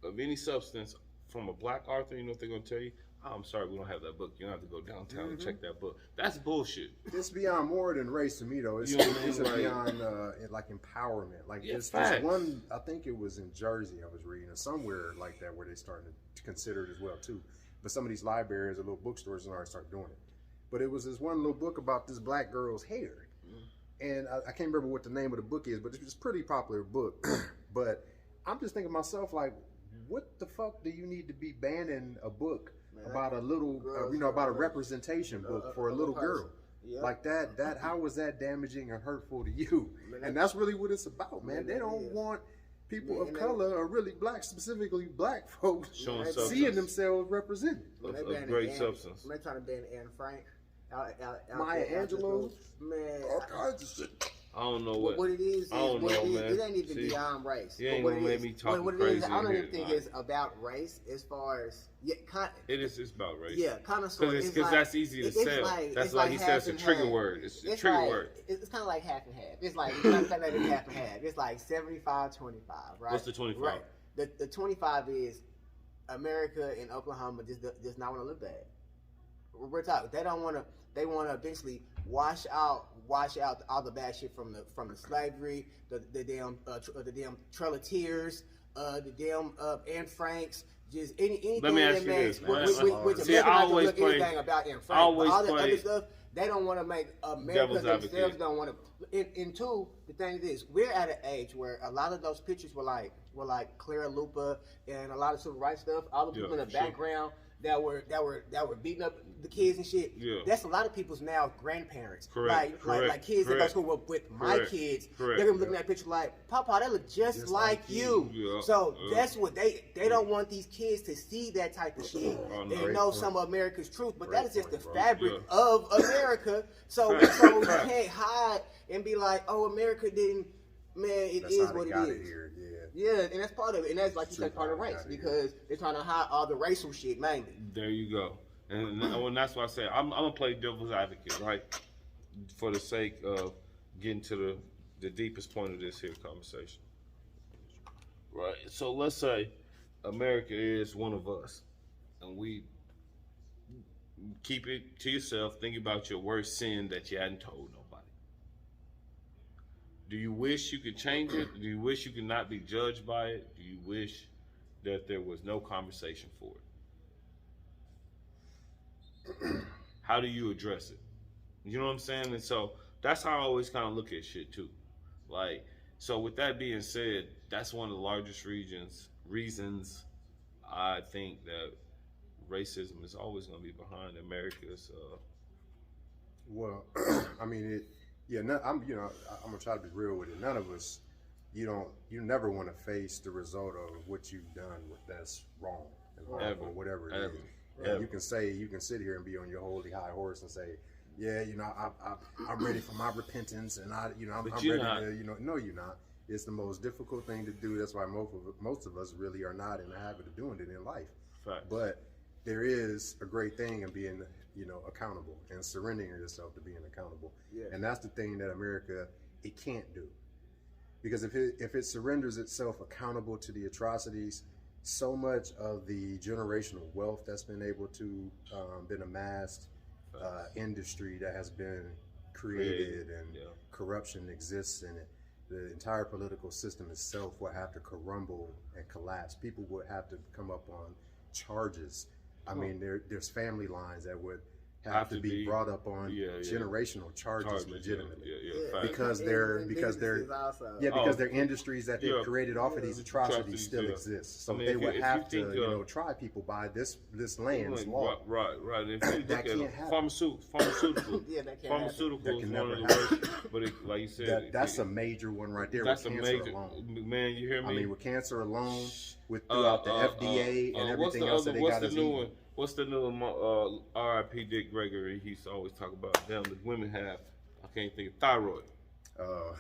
of any substance from a black author. You know what they're gonna tell you? Oh, I'm sorry, we don't have that book. You don't have to go downtown and check that book. That's bullshit. It's beyond more than race to me, though. It's beyond empowerment. This one, I think it was in Jersey I was reading, or somewhere like that, where they started to consider it as well too. But some of these libraries or little bookstores already start doing it. But it was this one little book about this black girl's hair. And I can't remember what the name of the book is, but it's a pretty popular book. But I'm just thinking to myself, like, what the fuck do you need to be banning a book about a little, about a representation book for a little girl? Yep. Like that, how was that damaging or hurtful to you? And that's really what it's about, man. They don't want people of color or really black, specifically black folks, seeing themselves represented. Great substance. They're trying to ban Anne Frank. Maya Angelou, man, all kinds of shit. I don't know what it is. I don't know, man. It ain't even beyond race. You ain't gonna make me talk crazy. I don't even think it's about race as far as it is. It's about race. Yeah, kind of. Because that's easy to sell. That's like he says a trigger word. It's a trigger word. It's kind of like half and half. It's like it's not half and half. It's like 75-25, right? What's the 25? Right. The 25 is America and Oklahoma does not want to look bad. We're talking. They don't want to. They want to eventually wash out all the bad shit from the slavery, the damn Trelleteers, the damn Anne Franks, just anything. Let me ask you this: I always play anything about Anne Frank. All the other stuff, they don't want to make America themselves don't want to. And two, the thing is, we're at an age where a lot of those pictures were like Clara Lupa and a lot of civil rights stuff. All the people in the background that were beating up the kids and shit. Yeah. That's a lot of people's now grandparents. Correct. Like kids that go to school with my kids. They're gonna be looking at that picture like, Papa, they look just like you. Yeah. So that's what they don't want these kids to see that type of shit and know some of America's truth. But that is just the fabric of America. So you can't hide and be like, oh, America didn't. Man, it is what it is. Yeah, and that's part of it. And that's, like you said, part of race. Because they're trying to hide all the racial shit, mainly. There you go. And that's why I say I'm going to play devil's advocate, right? For the sake of getting to the deepest point of this here conversation. Right? So let's say America is one of us. And we keep it to yourself. Think about your worst sin that you hadn't told nobody. Do you wish you could change it? Do you wish you could not be judged by it? Do you wish that there was no conversation for it? How do you address it? You know what I'm saying? And so that's how I always kind of look at shit too. Like, so with that being said, that's one of the largest reasons I think that racism is always going to be behind America's. Well, I mean it. Yeah, I'm gonna try to be real with it. None of us, you never want to face the result of what you've done that's wrong or whatever it is. And you can sit here and be on your holy high horse and say, yeah, I'm ready for my repentance, and I'm ready to, no, you're not. It's the most difficult thing to do. That's why most of us really are not in the habit of doing it in life. Fact. But there is a great thing in being accountable and surrendering yourself to being accountable. Yeah. And that's the thing that America, it can't do. Because if it surrenders itself accountable to the atrocities, so much of the generational wealth that's been able to been amassed, industry that has been created and corruption exists in it, the entire political system itself will have to crumble and collapse. People would have to come up on charges. I mean, there's family lines that would have to be brought up on generational charges legitimately because their industries that they've created off of these atrocities still exist. So they would have to try people by this land's law. Right. If you look at pharmaceuticals, is one of the worst. But like you said, that's a major one right there. That's a major alone. Man, you hear me? I mean, with cancer alone, throughout the FDA and everything else that they got us eating. What's the new one? R.I.P. Dick Gregory. He used to always talk about the women have. I can't think of thyroid.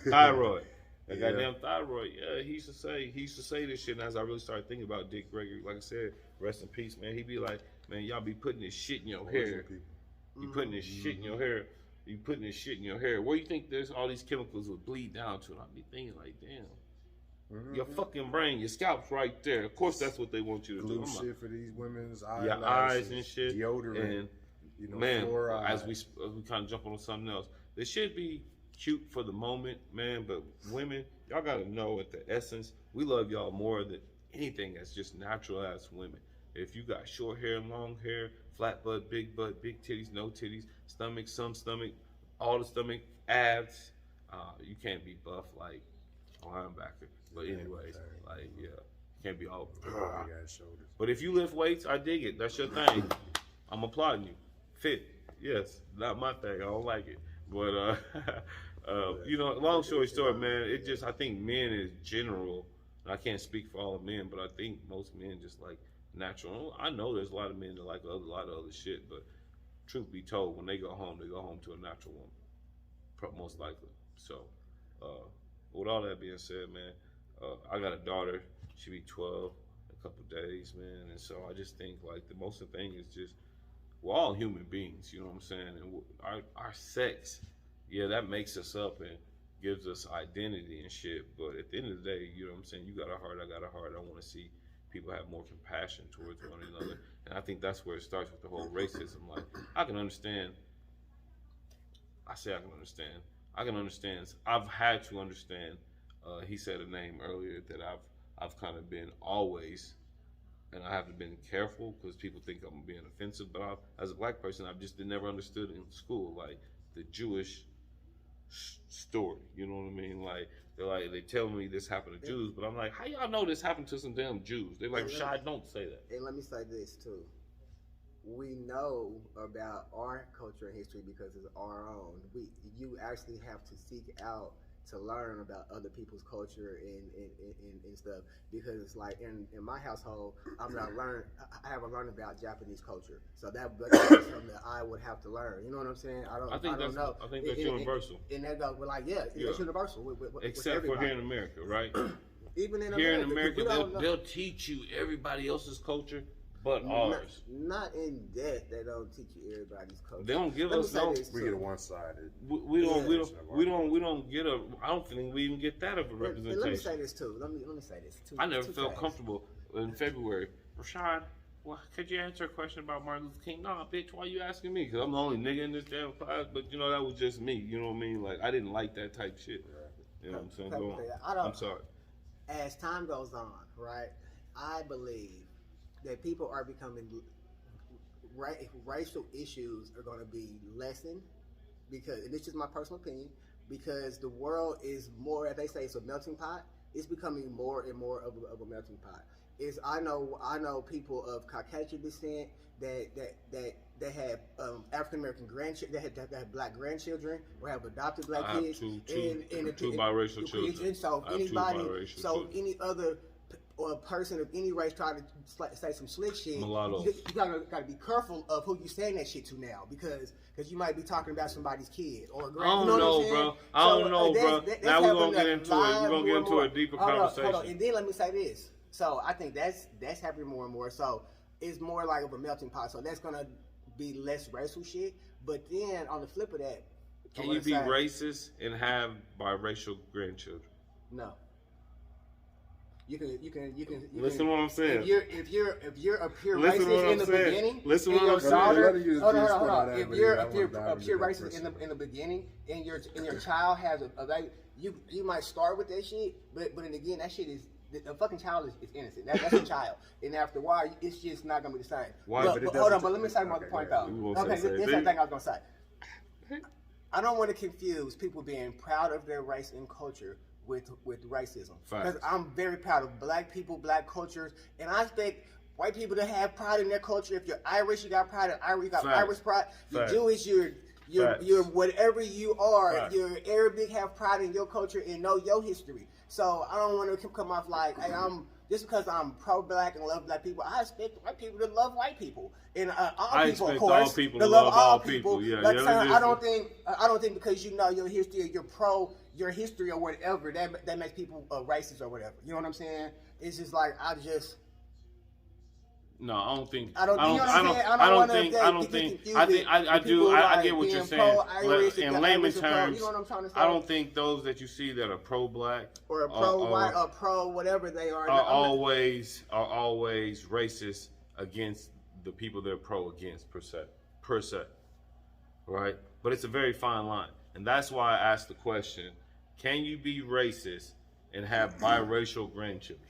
Thyroid. That goddamn thyroid. Yeah, he used to say this shit. And as I really started thinking about Dick Gregory, like I said, rest in peace, man. He'd be like, man, y'all be putting this shit in your hair. You putting this shit in your hair. You putting this shit in your hair. Where you think there's all these chemicals would bleed down to? And I'd be thinking like, damn. Your fucking brain, your scalp's right there. Of course, that's what they want you to do. Shit for these women's eyes and shit, deodorant, and man, as we kind of jump on something else, this should be cute for the moment, man. But women, y'all gotta know at the essence, we love y'all more than anything that's just natural as women. If you got short hair, long hair, flat butt, big titties, no titties, stomach, some stomach, all the stomach, abs, you can't be buff like a linebacker. But anyways, like, yeah, you can't be all. But if you lift weights, I dig it. That's your thing. I'm applauding you. Fit, yes, not my thing. I don't like it. But you know, long story short, man, it just, I think men in general, I can't speak for all men, but I think most men just like natural. I know there's a lot of men that like a lot of other shit, but truth be told, when they go home to a natural woman, most likely. So, with all that being said, man, I got a daughter. She'll be 12 in a couple days, man, and so I just think like the most of the thing is just, we're all human beings, you know what I'm saying? And our sex, yeah, that makes us up and gives us identity and shit. But at the end of the day, you know what I'm saying? You got a heart, I got a heart. I want to see people have more compassion towards one another. And I think that's where it starts with the whole racism. Like, I can understand. I say I can understand. I can understand. I've had to understand. He said a name earlier that I've kind of been always, and I haven't been careful because people think I'm being offensive. But as a black person, I've just never understood in school, like, the Jewish story. You know what I mean? Like, they tell me this happened to Jews, but I'm like, how y'all know this happened to some damn Jews? They're like, Rashad, don't say that. And let me say this too. We know about our culture and history because it's our own. You actually have to seek out to learn about other people's culture and stuff, because it's like in my household, I haven't learned about Japanese culture, so that's something that I would have to learn. You know what I'm saying? I think that's universal. And that goes, well, like, it's universal. Except for here in America, right? Even in here America, they'll teach you everybody else's culture. But ours. Not in depth. They don't teach you everybody's culture. They don't give us no. We get a one-sided. We don't get a. I don't think we even get that of a representation. Let me say this too. Let me say this too. I never felt comfortable in February. Rashad, well, could you answer a question about Martin Luther King? Nah, bitch, why you asking me? Because I'm the only nigga in this damn class. But you know, that was just me. You know what I mean? Like, I didn't like that type shit. You know what I'm saying? Go on. I'm sorry. As time goes on, right? I believe that people are becoming, racial issues are going to be lessened, because, and this is my personal opinion, because the world is more, as they say, it's a melting pot. It's becoming more and more of a melting pot. I know people of Caucasian descent that have African American grandchildren, that have black grandchildren, or have adopted black kids, two biracial children. And so any other or a person of any race trying to say some slick shit, you gotta be careful of who you saying that shit to now, because you might be talking about somebody's kid or a grand. I don't know, bro. I don't know, bro. Now we're gonna get into it. We're gonna get into a deeper conversation. Hold on. And then let me say this. So I think that's happening more and more. So it's more like of a melting pot. So that's gonna be less racial shit. But then on the flip of that, can you be racist and have biracial grandchildren? No. You can listen to what I'm saying. If you're a pure racist in the beginning, listen to what I'm saying. Hold on. If you're a pure racist in the beginning, and your child has a you might start with that shit, but then again, that shit is, the fucking child is innocent. That's a child, and after a while, it's just not gonna be the same. Why? But hold on, but let me say my point though. Okay, this is the thing I was gonna say. I don't want to confuse people being proud of their race and culture with racism, because I'm very proud of black people, black cultures, and I expect white people to have pride in their culture. If you're Irish, you got pride in Irish. You got Irish pride. You're Jewish. You're whatever you are. You're Arabic. Have pride in your culture and know your history. So I don't want to come off like, hey, just because I'm pro-black and love black people, I expect white people to love white people, and all people, of course, all people to love all people. Yeah, but I don't think because you know your history, or you're pro your history or whatever, that makes people racist or whatever. You know what I'm saying? It's just like No, I don't think. I get what you're saying. In layman's terms, you know what I'm trying to say? I don't think those that you see that are pro-black or pro-white or pro whatever they are always racist against the people they're pro against per se, right? But it's a very fine line, and that's why I asked the question: can you be racist and have biracial grandchildren?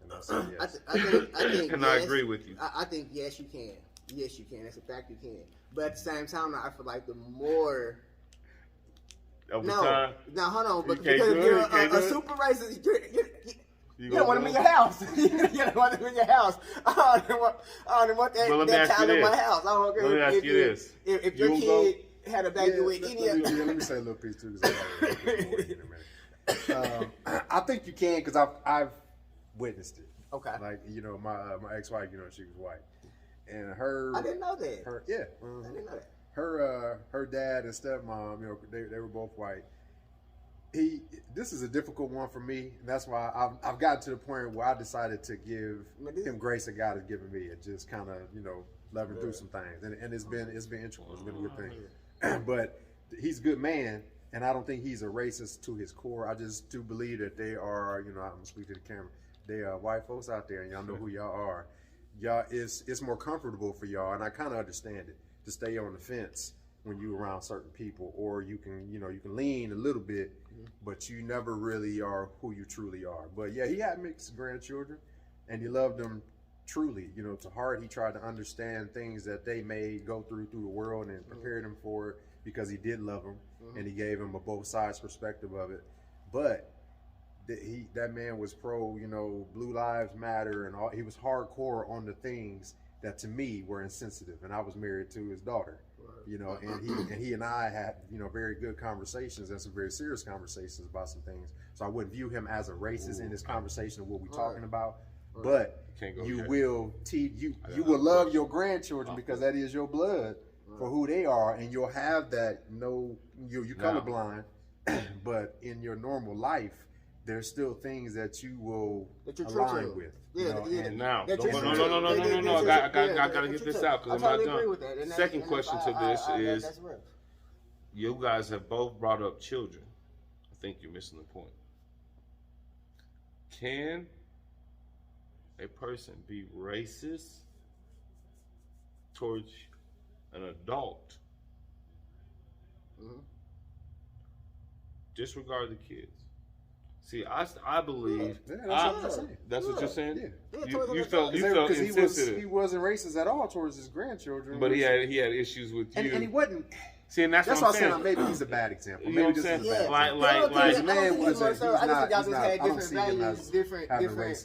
And I said yes. I think and yes, I agree with you. I think yes, you can. Yes, you can. That's a fact, you can. But at the same time, I feel like the more. Time, no, hold on. Because if you're a super racist, you don't want them in your house. You don't want them in your house. I don't want that child in my house. I don't care. Let me ask you this. If your kid had a baby with any of... Let me say a little piece too, because I think you can, because I've witnessed it. Okay. Like, my ex-wife, she was white. And her... I didn't know that. I didn't know that. Her dad and stepmom, they were both white. This is a difficult one for me, and that's why I've gotten to the point where I decided to give him grace that God has given me, and just kind of love him through some things, and it's been interesting. It's been a good thing. But he's a good man, and I don't think he's a racist to his core. I just do believe that they are, I'm gonna speak to the camera. They are white folks out there, and y'all know who y'all are. Y'all, it's more comfortable for y'all, and I kind of understand it, to stay on the fence when you around certain people, or you can lean a little bit, but you never really are who you truly are. But yeah, he had mixed grandchildren, and he loved them truly, to heart. He tried to understand things that they may go through the world, and prepared them for it, because he did love them, and he gave them a both sides perspective of it. But that man was pro, Blue Lives Matter, and all. He was hardcore on the things that to me were insensitive, and I was married to his daughter. And he and I had, very good conversations, and some very serious conversations about some things. So I wouldn't view him as a racist in this conversation of what we're talking about. But you will love your grandchildren, because that is your blood for who they are, and you'll have that. You're colorblind, but in your normal life, there's still things that you will align with. No. I gotta get this out, because I'm not done. Second question to this is, you guys have both brought up children. I think you're missing the point. Can a person be racist towards an adult? Disregard the kids. See, I believe. That's what you're saying. Yeah. You felt insensitive. He wasn't racist at all towards his grandchildren. But he had issues with you. And he wasn't. See, and that's what I'm saying. Maybe he's a bad example. You know what I'm saying? Like the man wasn't. He's not. I don't see him as different.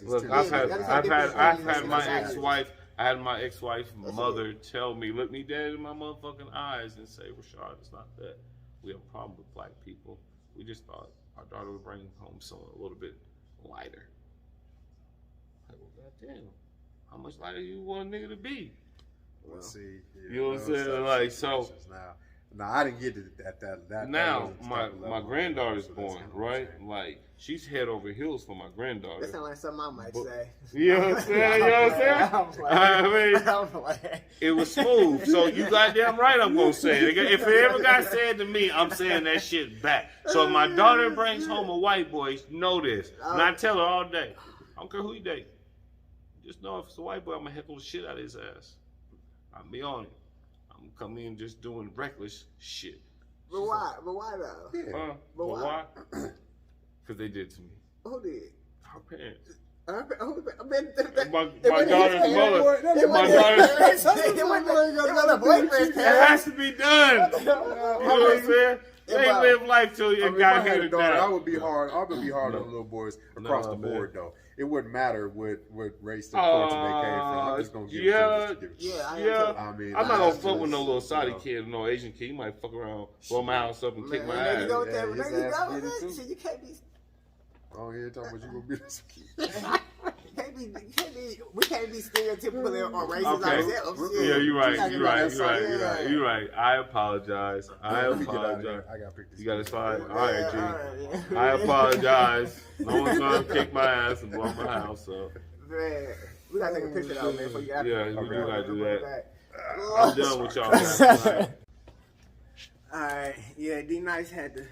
Look, I've had my ex-wife. I had my ex-wife's mother tell me, look me dead in my motherfucking eyes, and say, Rashad, it's not that we have a problem with black people. We just thought our daughter would bring home someone a little bit lighter. Like, well, goddamn, how much lighter you want a nigga to be? Well, see, you know what I'm saying? Like, so. Now I didn't get it at that. Now my granddaughter's born, right? Like, she's head over heels for my granddaughter. That sounds like something I might say. You know what I'm saying? I mean, it was smooth. So you goddamn right, I'm gonna say it. If it ever got said to me, I'm saying that shit back. So if my daughter brings home a white boy, know this, and I tell her all day, I don't care who you date. Just know if it's a white boy, I'm gonna heckle the shit out of his ass. I'll be on it. Come in just doing reckless shit. But why? But why though? Yeah. But why? Because they did to me. Who did? Our parents. My daughter's mother. My daughter's It has to be done. You know what I'm saying? They live life till you got here today. I would be hard. I would be hard on little boys across the board, though. It wouldn't matter what race the culture they came from. I'm just gonna give it to them. I mean, I'm not gonna fuck with no little Saudi kid or no Asian kid. He might fuck around, blow my house up, and kick my ass. You can't be. Oh yeah, talking about you gonna be this kid. We can't be stereotypical or racist ourselves. Yeah, you're right. You're right. I apologize. I apologize. I gotta pick this. You got to slide. All right, G. I apologize. No one's gonna kick my ass and blow my house up. Man, we gotta take a picture though, man. Yeah, we do gotta do that. I'm done with y'all guys. All right. Yeah, D Nice had to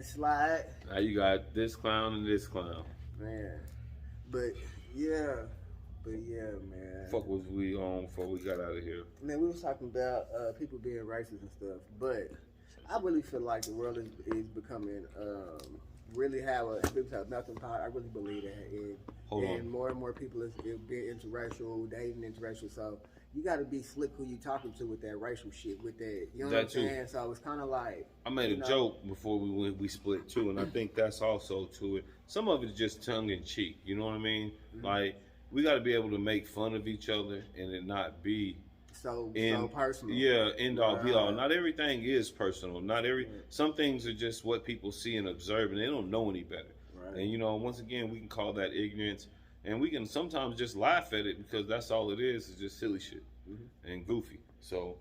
slide. Now you got this clown and this clown. Man. But yeah, man. Fuck was we on before we got out of here? Man, we was talking about people being racist and stuff, but I really feel like the world is becoming people have nothing power. I really believe that and more people is being interracial, dating interracial. So you got to be slick who you talking to with that racial shit, with that. You know what I'm saying? So it's kind of like I made a joke before we split too, and I think that's also to it. Some of it's just tongue in cheek. You know what I mean? Mm-hmm. Like we got to be able to make fun of each other and it not be so personal. Yeah, end all be all. Not everything is personal. Not every some things are just what people see and observe, and they don't know any better. Right. And you know, once again, we can call that ignorance, and we can sometimes just laugh at it because that's all it is just silly shit and goofy. So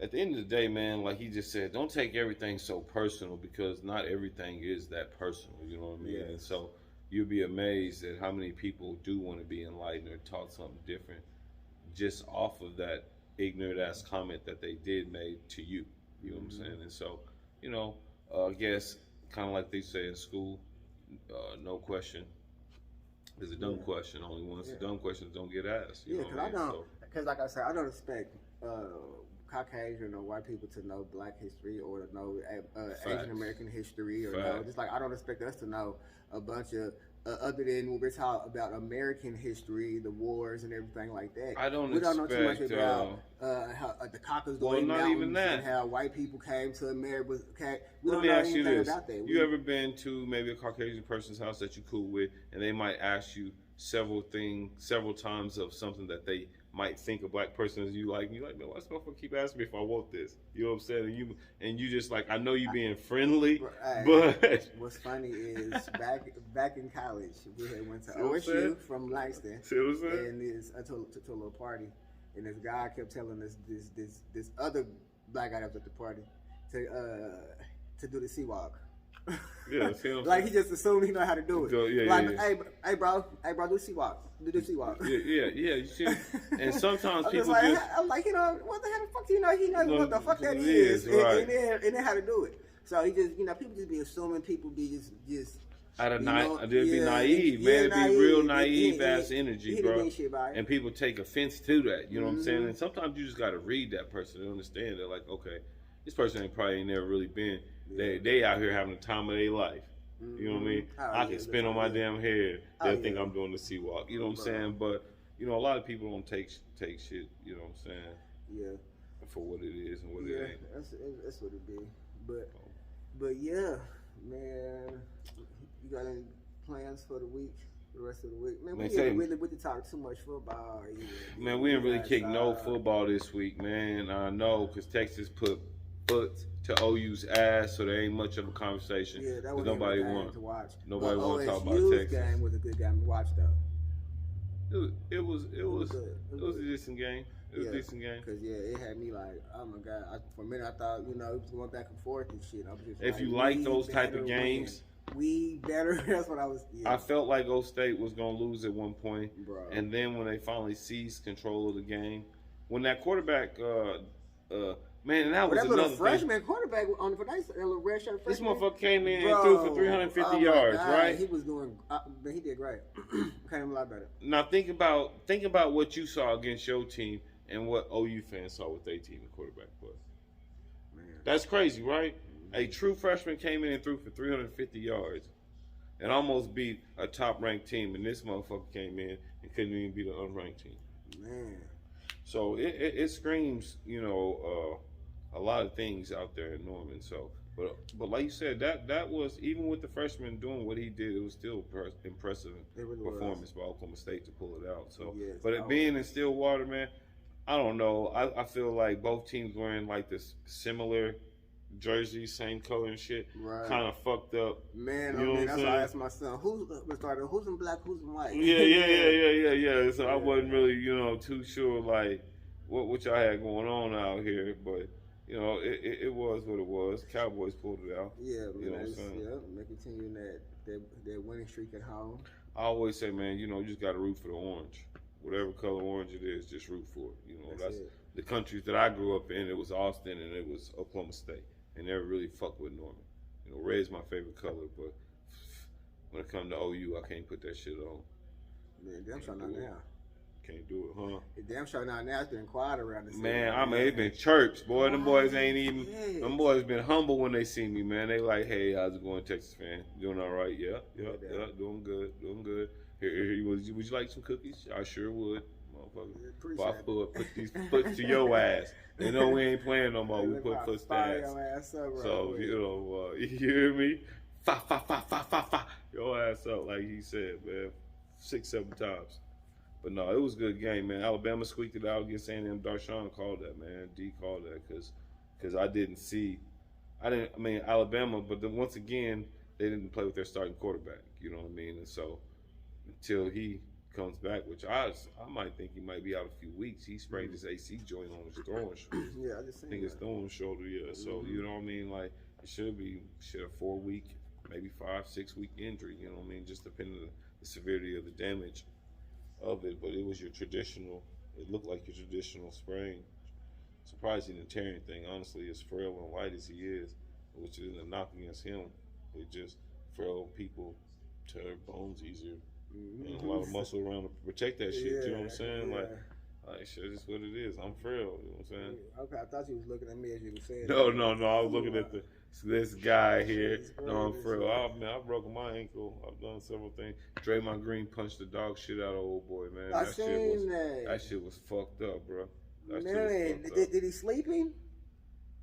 at the end of the day, man, like he just said, don't take everything so personal because not everything is that personal. You know what I mean? Yes. And so you'll be amazed at how many people do want to be enlightened or taught something different just off of that ignorant ass comment that they did made to you. You know what I'm saying? And so, you know, I guess kind of like they say in school, no question is a dumb question. Only once the dumb questions don't get asked. You know what I mean? Because like I said, I don't expect Caucasian or white people to know Black history or to know Asian American history or know, just like I don't expect us to know a bunch of other than when we're talking about American history, the wars and everything like that. We don't know too much about how the Caucasus Mountains and how white people came to America. Let me ask you this: you ever been to maybe a Caucasian person's house that you cool with, and they might ask you several times of something that they might think a Black person is you like, and you're like, man, why does this motherfucker keep asking me if I want this? You know what I'm saying? And you just like, I know you being friendly, but what's funny is back in college, we had went to OSU from Langston, and to a little party, and this guy kept telling us this other Black guy that was at the party to do the sea walk. Yeah, like he just assumed he know how to do it. Hey bro, do the sea walk. Do the sea walk. Yeah. You see, and sometimes people I'm like, you know, what the hell the fuck do you know? He knows what the fuck that is, right. and then how to do it. So he just, you know, people just be assuming people be just. They'd be naive, man. It'd be real naive ass energy, bro. And people take offense to that. You know what I'm saying? And sometimes you just got to read that person and understand. They're like, okay, this person probably ain't never really been. They out here having the time of their life. You know what I mean? I can spin on my damn head. They'll think I'm doing the sea walk. You know what I'm saying? But you know, a lot of people don't take shit. You know what I'm saying? Yeah. For what it is and what it ain't. That's what it be. But yeah, man. You got any plans for the week? The rest of the week, man. We didn't really talk too much football. Man, we didn't really kick no football this week, man. I know because Texas put foot to OU's ass, so there ain't much of a conversation. Yeah, that was nobody want to watch. Nobody want to talk about Texas. Game was a good game to watch, though. It was a decent game. It was a decent game. Cause it had me like, oh my god. For a minute, I thought it was going back and forth and shit. I was just if you like those type of games. We better. That's what I was. Yeah. I felt like O State was gonna lose at one point, and then when they finally seized control of the game, when that quarterback, man, and that was another freshman quarterback on the red shirt. This motherfucker came in and threw for 350 yards, right? He was doing. He did great. Came a lot better. Now think about what you saw against your team and what OU fans saw with their team and quarterback play. Man, that's crazy, right? A true freshman came in and threw for 350 yards and almost beat a top-ranked team, and this motherfucker came in and couldn't even beat an unranked team. Man. So it screams, you know, a lot of things out there in Norman. So, but like you said, that was, even with the freshman doing what he did, it was still impressive performance by Oklahoma State to pull it out. So, but it being in Stillwater, man, I don't know. I feel like both teams wearing like this similar jerseys, same color and shit, kind of fucked up. Man, that's why I asked my son, who's in black, who's in white? Yeah. So I wasn't really, too sure like what y'all had going on out here, but it was what it was. Cowboys pulled it out. Yeah, man. They're continuing that winning streak at home. I always say, man, you just got to root for the orange. Whatever color orange it is, just root for it. That's the countries that I grew up in. It was Austin and it was Oklahoma State. And never really fuck with Norman. Red's my favorite color, but when it comes to OU, I can't put that shit on. Man, damn sure not now. Can't do it, huh? Damn sure not now. It's been quiet around the city. Man, it's been church, boy. Them boys ain't even. Them boys been humble when they see me, man. They like, hey, how's it going, Texas fan? Doing all right? Yeah. Doing good. Here would you like some cookies? I sure would, motherfucker. If I put these foots to your ass. You know we ain't playing no more. We put foot stats. So you hear me? Fa. Your ass up, like he said, man. 6-7 times. But no, it was a good game, man. Alabama squeaked it out against A&M. Darshawn called that, man. D called that because I didn't see. Alabama, but then once again, they didn't play with their starting quarterback. You know what I mean? And so until he comes back, which I might think he might be out a few weeks. He sprained his AC joint on his throwing shoulder. Yeah, I just think his throwing shoulder. Yeah, so you know what I mean? Like it should a 4-week, maybe 5-6 week injury. You know what I mean? Just depending on the severity of the damage of it. But it was your traditional. It looked like your traditional sprain. Surprising and tearing thing, honestly, as frail and light as he is, which isn't a knock against him. It just frail people tear bones easier. And a lot of muscle around to protect that shit. You know what I'm saying? Yeah. Like shit, just what it is. I'm frail. You know what I'm saying? Okay, I thought you was looking at me as you were saying. No. I was looking at this guy here. No, I'm frail. I broke my ankle. I've done several things. Draymond Green punched the dog shit out of old boy, man. That shit was fucked up, bro. Man, did he sleeping?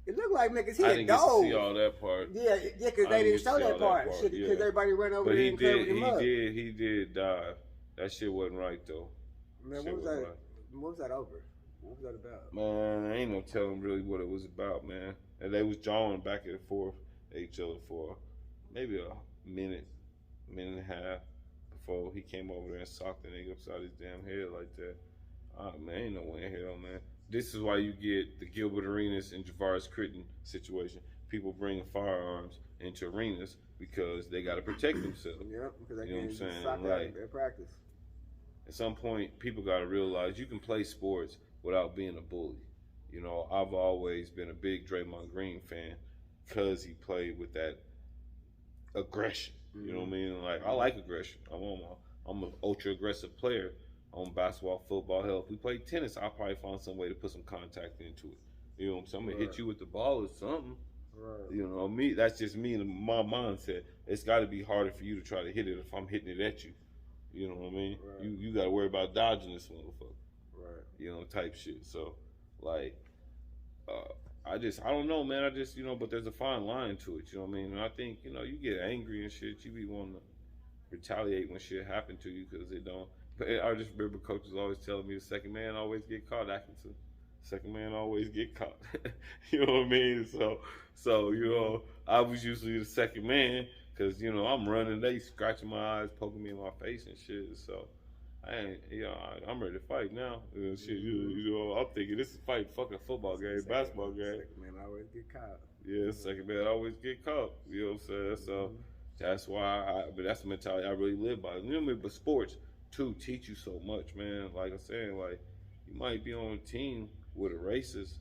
It looked like niggas hit I didn't get to see all that part. Yeah, because they didn't show that part. Because everybody ran over there and covered him up. He did die. That shit wasn't right though. Man, what was that over? What was that about? Man, I ain't no telling really what it was about, man. And they was jawing back and forth at each other for maybe a minute and a half before he came over there and socked the nigga upside his damn head like that. Man, ain't no way in hell, man. This is why you get the Gilbert Arenas and Javaris Critton situation. People bringing firearms into arenas because they got to protect themselves. Yep, because they you know what I'm saying? Like, their practice. At some point, people got to realize you can play sports without being a bully. You know, I've always been a big Draymond Green fan because he played with that aggression. You know what I mean? Like, I like aggression. I'm an ultra aggressive player. On basketball, football, hell, if we played tennis, I'll probably find some way to put some contact into it. You know what I'm saying? I'm gonna hit you with the ball or something. Right. You know, me, that's just me and my mindset. It's gotta be harder for you to try to hit it if I'm hitting it at you. You know what I mean? Right. You gotta worry about dodging this motherfucker. Right. You know, type shit. So, like, I don't know, man. But there's a fine line to it. You know what I mean? And I think, you get angry and shit. You be wanting to retaliate when shit happen to you because it don't. But I just remember coaches always telling me the second man always get caught. Second man always get caught. You know what I mean? So I was usually the second man because I'm running. They scratching my eyes, poking me in my face and shit. So I'm ready to fight now. Shit, I'm thinking this is fight, fucking football game, basketball game. Second man always get caught. Yeah, second man always get caught. You know what I'm saying? So that's why but that's the mentality I really live by. But sports too teach you so much, man. Like I'm saying, like you might be on a team with a racist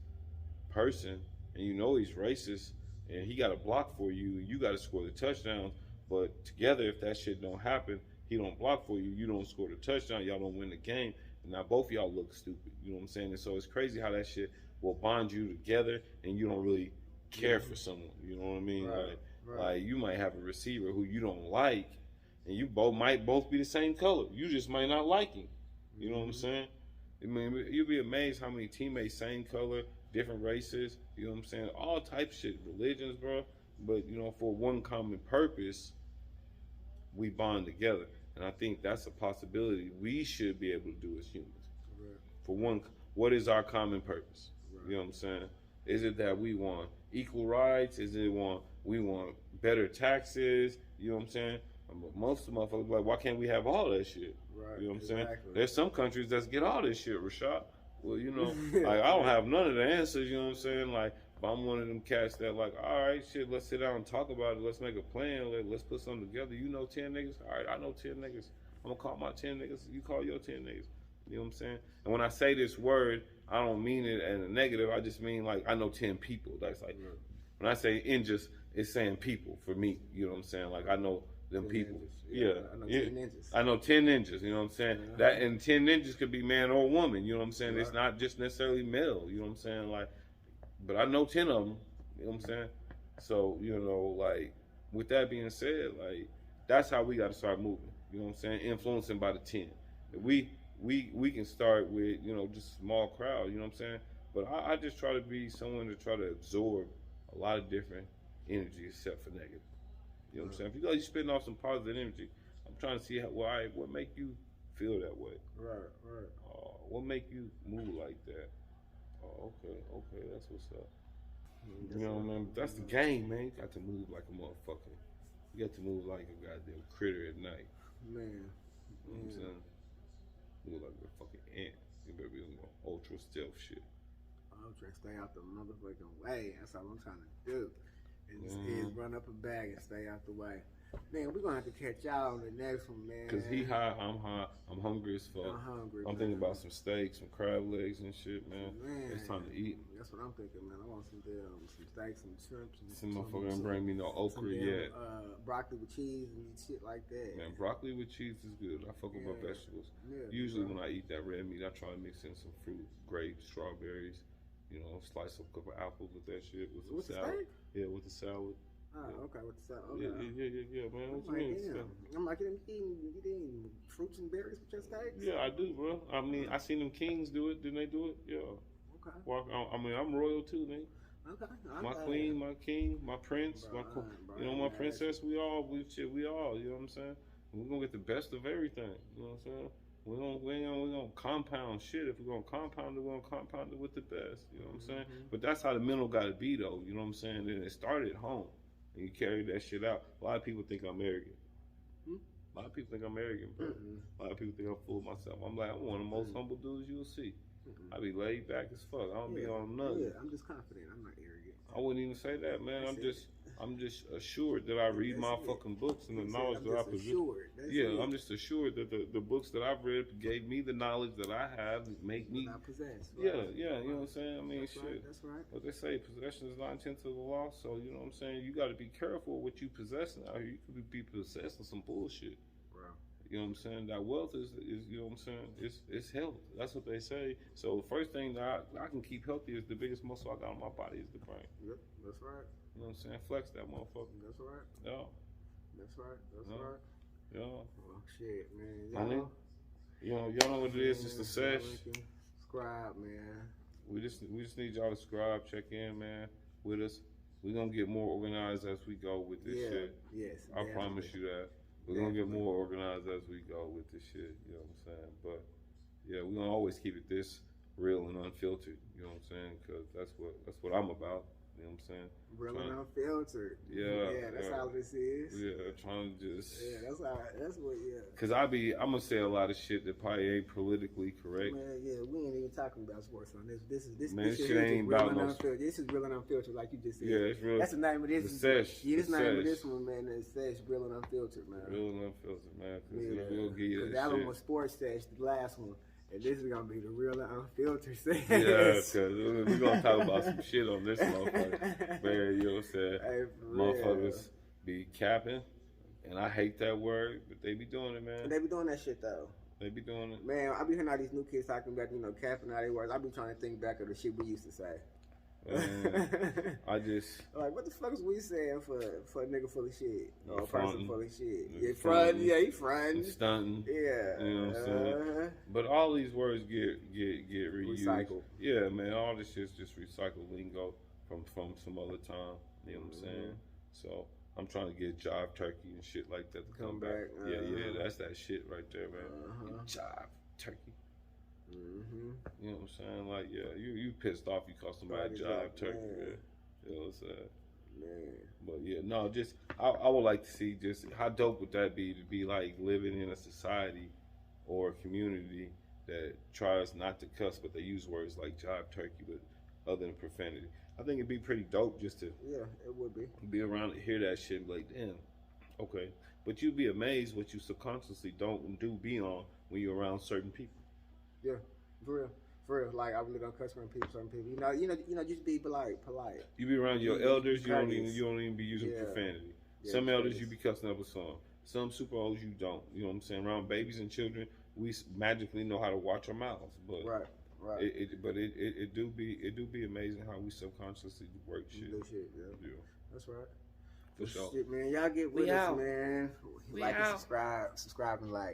person and he's racist and he got to block for you and you got to score the touchdowns, but together if that shit don't happen, he don't block for you, you don't score the touchdown, y'all don't win the game, and now both of y'all look stupid. You know what I'm saying? And so it's crazy how that shit will bond you together and you don't really care for someone. You know what I mean? Right. Like you might have a receiver who you don't like, and you might both be the same color. You just might not like him. You know what I'm saying? I mean, you'd be amazed how many teammates, same color, different races, you know what I'm saying? All types of shit, religions, bro. But, for one common purpose, we bond together. And I think that's a possibility we should be able to do as humans. Right. For one, what is our common purpose? Right. You know what I'm saying? Is it that we want equal rights? Is it we want better taxes? You know what I'm saying? Most of the motherfuckers like, why can't we have all that shit? Right. You know what I'm exactly. saying? There's some countries that get all this shit, Rashad. Well, like I don't have none of the answers, you know what I'm saying? Like, if I'm one of them cats that like, all right, shit, let's sit down and talk about it. Let's make a plan. Let's put something together. 10 niggas? All right, I know 10 niggas. I'm going to call my 10 niggas. You call your 10 niggas. You know what I'm saying? And when I say this word, I don't mean it in a negative. I just mean like I know 10 people. That's like, when I say ninjas, it's saying people for me. You know what I'm saying? Like I know them people. Yeah. I know 10 ninjas. I know 10 ninjas, you know what I'm saying? That and 10 ninjas could be man or woman, you know what I'm saying? Right. It's not just necessarily male, you know what I'm saying? Like, but I know 10 of them, you know what I'm saying? So, like, with that being said, like, that's how we got to start moving. You know what I'm saying? Influencing by the 10. We can start with, just a small crowd, you know what I'm saying? But I just try to be someone to try to absorb a lot of different energy except for negative. You know what I'm saying? If you spitting off some positive energy, I'm trying to see what make you feel that way. Right. What make you move like that? Oh, okay, that's what's up. You know, man, that's the game, man. You got to move like a motherfucker. You got to move like a goddamn critter at night. Man. You know what I'm saying? Move like a fucking ant. You better be on ultra stealth shit. Ultra stay out the motherfucking way. That's all I'm trying to do. Is run up a bag and stay out the way. Man, we're gonna have to catch y'all on the next one, man. Cause he high, I'm high. I'm hungry as fuck. I'm thinking about some steaks, some crab legs and shit, man. It's time to eat. That's what I'm thinking, man. I want some steaks, some shrimp, some motherfucker ain't bring me no okra yet. Broccoli with cheese and shit like that. Man, broccoli with cheese is good. I fuck with my vegetables. Yeah, usually when I eat that red meat, I try to mix in some fruit, grapes, strawberries. Slice up a couple apples with that shit with some salad. Yeah, with the salad. Oh, okay, with the salad. Okay. Yeah, man. What you mean? I'm like, you eating fruits and berries with your steaks? Yeah, I do, bro. I mean, I seen them kings do it. Didn't they do it? Yeah. Okay. I mean, I'm royal too, man. Okay. My queen, my king, my prince, my princess. We all. You know what I'm saying? We're gonna get the best of everything. You know what I'm saying? We're gonna compound shit. If we're gonna compound it, we're gonna compound it with the best. You know what I'm saying? But that's how the mental gotta be, though. You know what I'm saying? And it started at home, and you carry that shit out. A lot of people think I'm arrogant. A lot of people think I'm arrogant, bro. A lot of people think I'm full of myself. I'm one of the most humble dudes you'll see. I be laid back as fuck. I don't be on nothing. Yeah, I'm just confident. I'm not arrogant. I wouldn't even say that, man. I'm just assured that I read my fucking books and the knowledge that I possess. I'm just assured that the books that I've read gave me the knowledge that I have, make me. I possess. Right? Yeah, you know what I'm saying? I mean, that's shit. Right, that's right. But they say possession is 9/10 of the law, so you know what I'm saying? You got to be careful what you possessing out here. You could be possessing some bullshit. Wow. You know what I'm saying? That wealth is you know what I'm saying? It's health. That's what they say. So the first thing that I can keep healthy is the biggest muscle I got on my body is the brain. Yep, that's right. You know what I'm saying? Flex that motherfucker. That's right. Yeah. That's right. Right. Yeah. Oh shit, man. Y'all know what it is. It's the sesh. Subscribe, man. We just need y'all to subscribe, check in, man, with us. We're gonna get more organized as we go with this shit. Yes. I promise you that. We're gonna get more organized as we go with this shit. You know what I'm saying? But yeah, we're gonna always keep it this real and unfiltered. You know what I'm saying? Because that's what I'm about. You know what I'm saying? Real and unfiltered. Yeah, that's how this is. Yeah, trying to just. Yeah, that's what. Cause I'm gonna say a lot of shit that probably ain't politically correct. Man, yeah, we ain't even talking about sports on this. This shit ain't about no. This is real and unfiltered, like you just said. Yeah, it's real. That's the name of this. The sesh. Yeah, this name of this one, man. Is sesh, real and unfiltered, man. Real and unfiltered, man. Cause we'll give you that one was sports sesh, the last one. And this is gonna be the real and unfiltered sesh. Yeah, because we're gonna talk about some shit on this motherfucker. Man, you know what I'm saying? Hey, motherfuckers be capping, and I hate that word, but they be doing it, man. They be doing that shit though. They be doing it. Man, I be hearing all these new kids talking about, capping all their words. I be trying to think back of the shit we used to say. I just like, what the fuck is we saying for a nigga full of shit or a person full of shit? Yeah, he fronting, stunting. Yeah, you know what I'm saying. But all these words get reused. Recycled. Yeah, man, all this shit's just recycled lingo from some other time. You know what I'm saying? So I'm trying to get jive turkey and shit like that to come back. Yeah, that's that shit right there, man. Jive turkey. You know what I'm saying? Like, yeah, you pissed off you call somebody jive turkey, man. You know what I'm saying? Man. But yeah, no, just I would like to see just how dope would that be to be like living in a society or a community that tries not to cuss, but they use words like jive turkey, but other than profanity. I think it'd be pretty dope just to it would be around and hear that shit and be like, damn, okay. But you'd be amazed what you subconsciously don't do be on when you're around certain people. Yeah, for real. Like, I really don't cuss around certain people. You know, just be polite. You be around your elders, you don't even be using profanity. Some elders you be cussing up a song. Some super olds you don't. You know what I'm saying? Around babies and children, we magically know how to watch our mouths. But right. It do be amazing how we subconsciously work shit. Yeah. That's right. For sure. Shit, man. Y'all get with us, man. Like and subscribe and like.